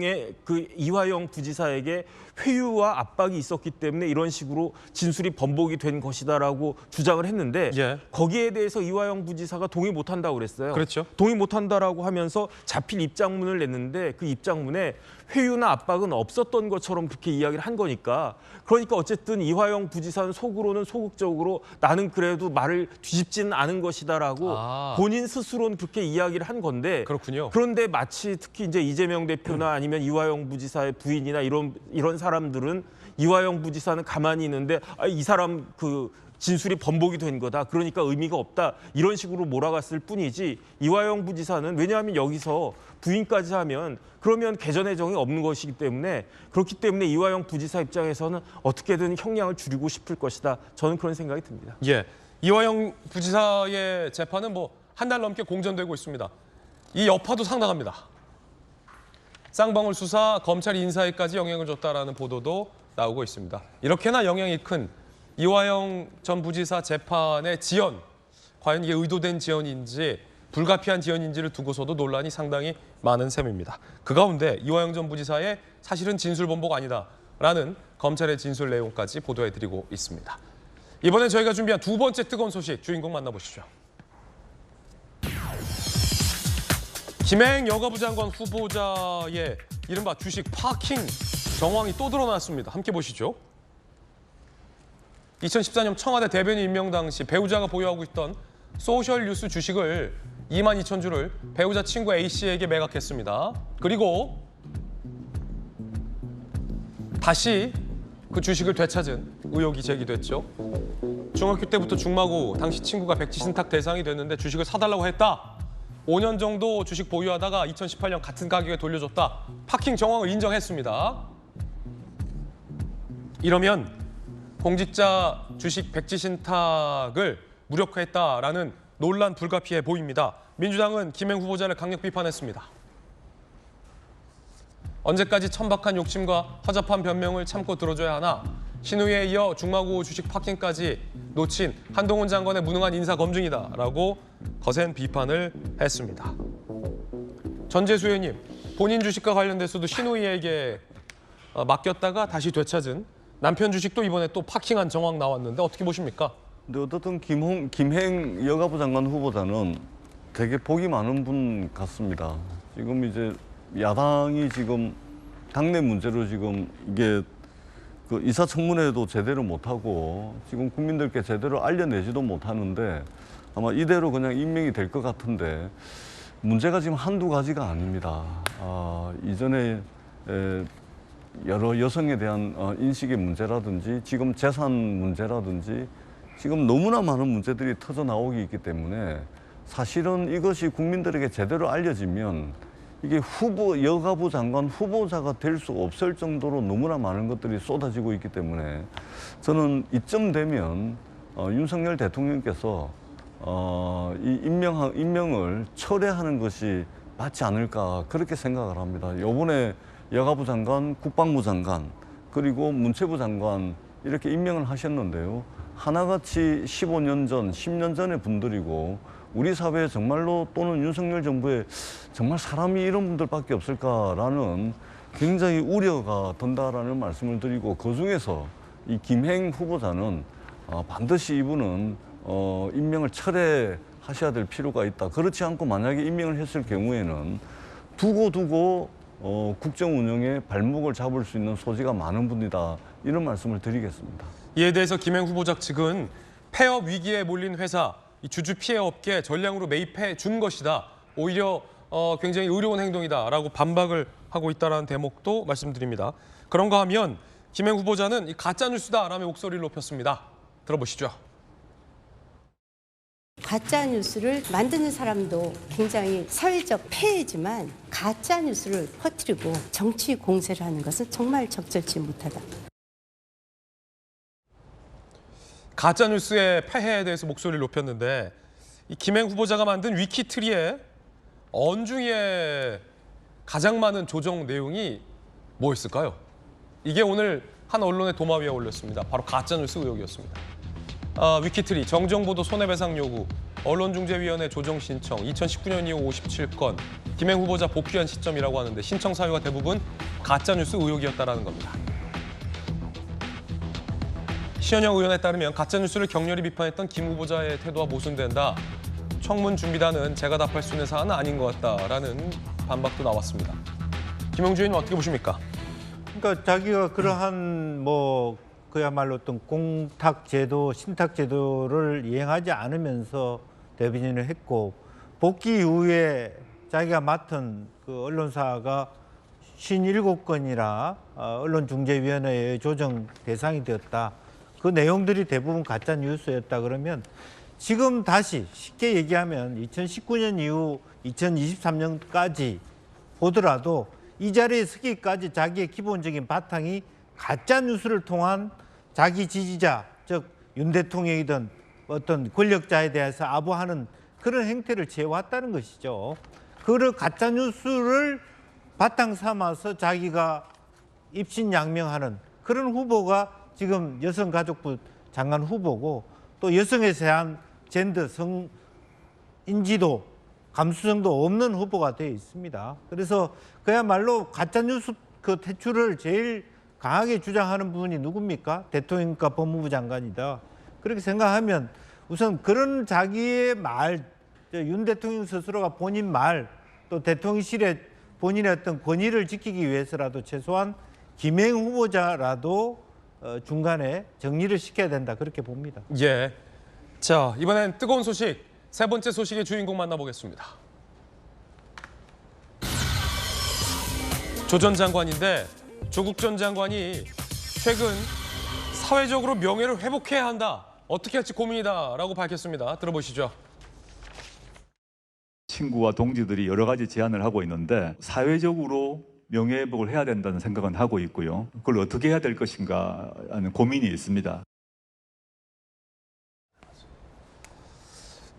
부지사에게 회유와 압박이 있었기 때문에 이런 식으로 진술이 번복이 된 것이다라고 주장을 했는데 예. 거기에 대해서 이화영 부지사가 동의 못한다고 그랬어요. 그렇죠. 동의 못한다라고 하면서 자필 입장문을 냈는데 그 입장문에 회유나 압박은 없었던 것처럼 그렇게 이야기를 한 거니까 그러니까 어쨌든 이화영 부지사는 속으로는 소극적으로 나는 그래도 말을 뒤집지는 않은 것이다라고 본인 스스로는 그렇게 이야기를 한 건데 그렇군요. 그런데 마치 특히 이제 이재명 대표나 아니면 이화영 부지사의 부인이나 이런 사람들은 이화영 부지사는 가만히 있는데 이 사람 그 진술이 번복이 된 거다. 그러니까 의미가 없다. 이런 식으로 몰아갔을 뿐이지 이화영 부지사는 왜냐하면 여기서 부인까지 하면 그러면 개전의 정이 없는 것이기 때문에 그렇기 때문에 이화영 부지사 입장에서는 어떻게든 형량을 줄이고 싶을 것이다. 저는 그런 생각이 듭니다. 예, 이화영 부지사의 재판은 뭐 한 달 넘게 공전되고 있습니다. 이 여파도 상당합니다. 쌍방울 수사, 검찰 인사에까지 영향을 줬다라는 보도도 나오고 있습니다. 이렇게나 영향이 큰 이화영 전 부지사 재판의 지연, 과연 이게 의도된 지연인지 불가피한 지연인지를 두고서도 논란이 상당히 많은 셈입니다. 그 가운데 이화영 전 부지사의 사실은 진술 번복 아니다라는 검찰의 진술 내용까지 보도해드리고 있습니다. 이번엔 저희가 준비한 두 번째 뜨거운 소식 주인공 만나보시죠. 김행 여가부 장관 후보자의 이른바 주식 파킹 정황이 또 드러났습니다. 함께 보시죠. 2014년 청와대 대변인 임명 당시 배우자가 보유하고 있던 소셜뉴스 주식을 22,000주를 배우자 친구 A씨에게 매각했습니다. 그리고 다시 그 주식을 되찾은 의혹이 제기됐죠. 중학교 때부터 중마고 당시 친구가 백지 신탁 대상이 됐는데 주식을 사달라고 했다. 5년 정도 주식 보유하다가 2018년 같은 가격에 돌려줬다. 파킹 정황을 인정했습니다. 이러면 공직자 주식 백지 신탁을 무력화했다라는 논란 불가피해 보입니다. 민주당은 김행 후보자를 강력 비판했습니다. 언제까지 천박한 욕심과 허접한 변명을 참고 들어줘야 하나? 신우이에 이어 중마고 주식 파킹까지 놓친 한동훈 장관의 무능한 인사 검증이다라고 거센 비판을 했습니다. 전재수 의원님, 본인 주식과 관련돼서도 신우이에게 맡겼다가 다시 되찾은 남편 주식도 이번에 또 파킹한 정황 나왔는데 어떻게 보십니까? 근데 어떻든 김행 여가부 장관 후보자는 되게 복이 많은 분 같습니다. 지금 이제 야당이 지금 당내 문제로 지금 이게 그 인사청문회도 제대로 못하고 지금 국민들께 제대로 알려내지도 못하는데 아마 이대로 그냥 임명이 될 것 같은데 문제가 지금 한두 가지가 아닙니다. 이전에 여러 여성에 대한 인식의 문제라든지 지금 재산 문제라든지 지금 너무나 많은 문제들이 터져 나오기 있기 때문에 사실은 이것이 국민들에게 제대로 알려지면 이게 여가부 장관 후보자가 될 수 없을 정도로 너무나 많은 것들이 쏟아지고 있기 때문에 저는 이쯤 되면 윤석열 대통령께서 이 임명을 철회하는 것이 맞지 않을까 그렇게 생각을 합니다. 이번에 여가부 장관, 국방부 장관, 그리고 문체부 장관 이렇게 임명을 하셨는데요. 하나같이 15년 전, 10년 전의 분들이고 우리 사회에 정말로 또는 윤석열 정부에 정말 사람이 이런 분들밖에 없을까라는 굉장히 우려가 든다라는 말씀을 드리고 그중에서 이 김행 후보자는 반드시 이분은 임명을 철회하셔야 될 필요가 있다. 그렇지 않고 만약에 임명을 했을 경우에는 두고 국정 운영에 발목을 잡을 수 있는 소지가 많은 분이다. 이런 말씀을 드리겠습니다. 이에 대해서 김행 후보자 측은 폐업 위기에 몰린 회사, 이 주주 피해 업계 전량으로 매입해 준 것이다. 오히려 굉장히 의로운 행동이다라고 반박을 하고 있다는 대목도 말씀드립니다. 그런가 하면 김행 후보자는 이 가짜 뉴스다라며 목소리를 높였습니다. 들어보시죠. 가짜 뉴스를 만드는 사람도 굉장히 사회적 폐해지만 가짜 뉴스를 퍼뜨리고 정치 공세를 하는 것은 정말 적절치 못하다. 가짜 뉴스의 폐해에 대해서 목소리를 높였는데 이 김행 후보자가 만든 위키트리에 언중에 가장 많은 조정 내용이 뭐였을까요? 이게 오늘 한 언론의 도마 위에 올렸습니다. 바로 가짜 뉴스 의혹이었습니다. 위키트리, 정정보도 손해배상 요구, 언론중재위원회 조정 신청, 2019년 이후 57건, 김행 후보자 복귀한 시점이라고 하는데 신청 사유가 대부분 가짜 뉴스 의혹이었다라는 겁니다. 신현영 의원에 따르면 가짜 뉴스를 격렬히 비판했던 김 후보자의 태도와 모순된다. 청문 준비단은 제가 답할 수 있는 사안은 아닌 것 같다라는 반박도 나왔습니다. 김영주 의원님 어떻게 보십니까? 그러니까 자기가 그러한 그야말로 어떤 공탁 제도, 신탁 제도를 이행하지 않으면서 대변인을 했고 복귀 이후에 자기가 맡은 그 언론사가 57건이나 언론중재위원회의 조정 대상이 되었다. 그 내용들이 대부분 가짜 뉴스였다 그러면 지금 다시 쉽게 얘기하면 2019년 이후 2023년까지 보더라도 이 자리에 서기까지 자기의 기본적인 바탕이 가짜 뉴스를 통한 자기 지지자, 즉 윤 대통령이든 어떤 권력자에 대해서 아부하는 그런 행태를 취해왔다는 것이죠. 그 가짜 뉴스를 바탕 삼아서 자기가 입신양명하는 그런 후보가 지금 여성가족부 장관 후보고 또 여성에 대한 젠더, 성 인지도, 감수성도 없는 후보가 되어 있습니다. 그래서 그야말로 가짜뉴스 그 퇴출을 제일 강하게 주장하는 분이 누굽니까? 대통령과 법무부 장관이다. 그렇게 생각하면 우선 그런 자기의 말, 윤 대통령 스스로가 본인 말, 또 대통령실에 본인의 어떤 권위를 지키기 위해서라도 최소한 김행 후보자라도 중간에 정리를 시켜야 된다. 그렇게 봅니다. 예. 자, 이번엔 뜨거운 소식, 세 번째 소식의 주인공 만나보겠습니다. 조 전 장관인데 조국 전 장관이 최근 사회적으로 명예를 회복해야 한다. 어떻게 할지 고민이다라고 밝혔습니다. 들어보시죠. 친구와 동지들이 여러 가지 제안을 하고 있는데 사회적으로 명예회복을 해야 된다는 생각은 하고 있고요. 그걸 어떻게 해야 될 것인가 하는 고민이 있습니다.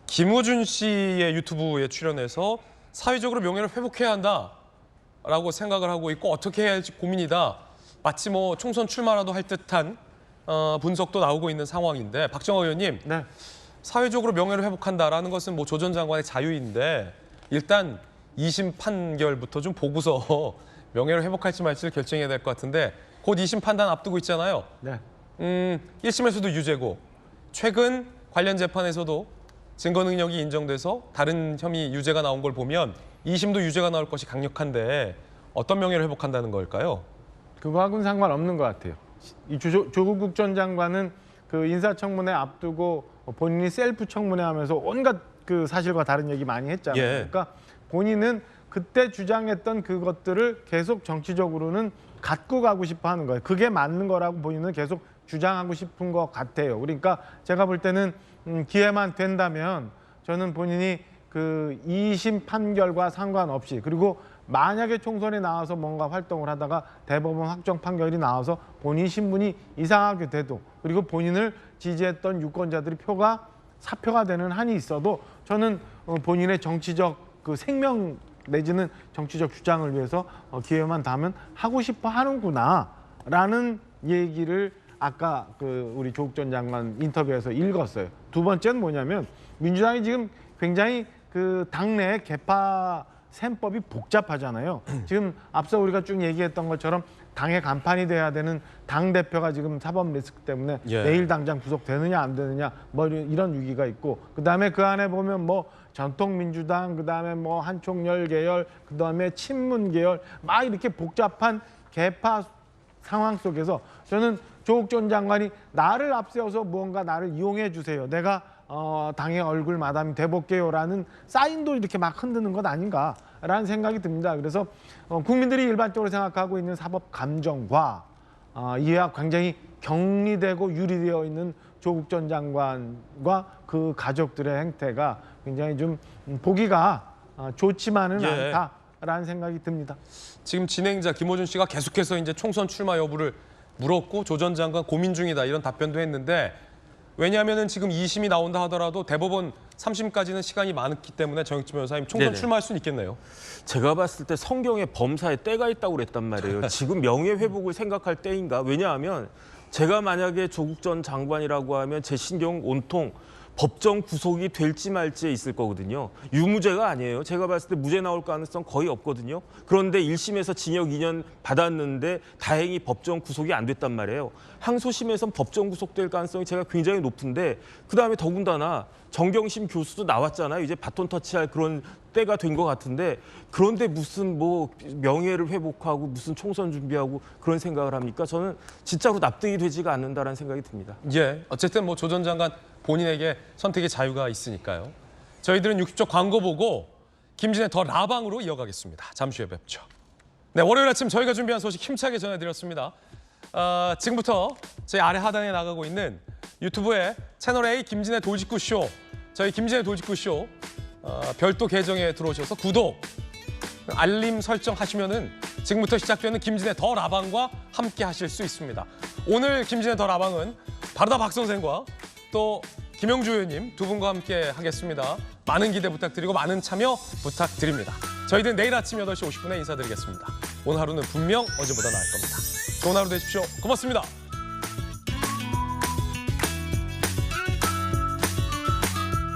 김우준 씨의 유튜브에 출연해서 사회적으로 명예를 회복해야 한다라고 생각을 하고 있고 어떻게 해야 할지 고민이다. 마치 뭐 총선 출마라도 할 듯한 분석도 나오고 있는 상황인데 박정호 의원님, 네. 사회적으로 명예를 회복한다라는 것은 뭐 조 전 장관의 자유인데 일단 2심 판결부터 좀 보고서 명예를 회복할지 말지를 결정해야 될 것 같은데 곧 2심 판단 앞두고 있잖아요. 네. 1심에서도 유죄고 최근 관련 재판에서도 증거 능력이 인정돼서 다른 혐의 유죄가 나온 걸 보면 2심도 유죄가 나올 것이 강력한데 어떤 명예를 회복한다는 걸까요? 그거하고는 상관없는 것 같아요. 이 조국 전 장관은 그 인사청문회 앞두고 본인이 셀프 청문회 하면서 온갖 그 사실과 다른 얘기 많이 했잖아요. 예. 그러니까 본인은 그때 주장했던 그것들을 계속 정치적으로는 갖고 가고 싶어 하는 거예요. 그게 맞는 거라고 본인은 계속 주장하고 싶은 것 같아요. 그러니까 제가 볼 때는 기회만 된다면 저는 본인이 그 2심 판결과 상관없이 그리고 만약에 총선에 나와서 뭔가 활동을 하다가 대법원 확정 판결이 나와서 본인 신분이 이상하게 돼도 그리고 본인을 지지했던 유권자들이 표가 사표가 되는 한이 있어도 저는 본인의 정치적 그 생명 내지는 정치적 주장을 위해서 기회만 닿으면 하고 싶어 하는구나라는 얘기를 아까 그 우리 조국 전 장관 인터뷰에서 읽었어요. 두 번째는 뭐냐면 민주당이 지금 굉장히 그 당내 개파 셈법이 복잡하잖아요. 지금 앞서 우리가 쭉 얘기했던 것처럼 당의 간판이 돼야 되는 당대표가 지금 사법 리스크 때문에 내일 당장 구속되느냐 안 되느냐 뭐 이런 위기가 있고 그다음에 그 안에 보면 뭐 전통민주당 그다음에 뭐 한총열 계열 그다음에 친문 계열 막 이렇게 복잡한 개파 상황 속에서 저는 조국 전 장관이 나를 앞세워서 무언가 나를 이용해 주세요. 내가 당의 얼굴 마담이 돼볼게요라는 사인도 이렇게 막 흔드는 것 아닌가라는 생각이 듭니다. 그래서 국민들이 일반적으로 생각하고 있는 사법 감정과 이와 굉장히 격리되고 유리되어 있는 조국 전 장관과 그 가족들의 행태가 굉장히 좀 보기가 좋지만은 않다라는 생각이 듭니다. 지금 진행자 김호준 씨가 계속해서 이제 총선 출마 여부를 물었고 조 전 장관 고민 중이다 이런 답변도 했는데 왜냐하면은 지금 2심이 나온다 하더라도 대법원 3심까지는 시간이 많기 때문에 정익진 변호사님 총선 네네. 출마할 수는 있겠네요. 제가 봤을 때 성경에 범사에 때가 있다고 그랬단 말이에요. 지금 명예회복을 생각할 때인가? 왜냐하면 제가 만약에 조국 전 장관이라고 하면 제 신경 온통 법정 구속이 될지 말지에 있을 거거든요. 유무죄가 아니에요. 제가 봤을 때 무죄 나올 가능성 거의 없거든요. 그런데 1심에서 징역 2년 받았는데 다행히 법정 구속이 안 됐단 말이에요. 항소심에선 법정 구속될 가능성이 제가 굉장히 높은데 그다음에 더군다나 정경심 교수도 나왔잖아요. 이제 바톤 터치할 그런 때가 된 것 같은데 그런데 무슨 뭐 명예를 회복하고 무슨 총선 준비하고 그런 생각을 합니까? 저는 진짜로 납득이 되지가 않는다라는 생각이 듭니다. 예, 어쨌든 뭐 조 전 장관 본인에게 선택의 자유가 있으니까요. 저희들은 60초 광고 보고 김진의 더 라방으로 이어가겠습니다. 잠시 후에 뵙죠. 네, 월요일 아침 저희가 준비한 소식 힘차게 전해드렸습니다. 지금부터 저희 아래 하단에 나가고 있는 유튜브에 채널A 김진의 돌직구쇼 저희 김진의 돌직구쇼 별도 계정에 들어오셔서 구독, 알림 설정하시면은 지금부터 시작되는 김진의 더 라방과 함께 하실 수 있습니다. 오늘 김진의 더 라방은 바르다 박 선생과 또 김영주 의원님 두 분과 함께 하겠습니다. 많은 기대 부탁드리고 많은 참여 부탁드립니다. 저희들은 내일 아침 8시 50분에 인사드리겠습니다. 오늘 하루는 분명 어제보다 나을 겁니다. 좋은 하루 되십시오. 고맙습니다.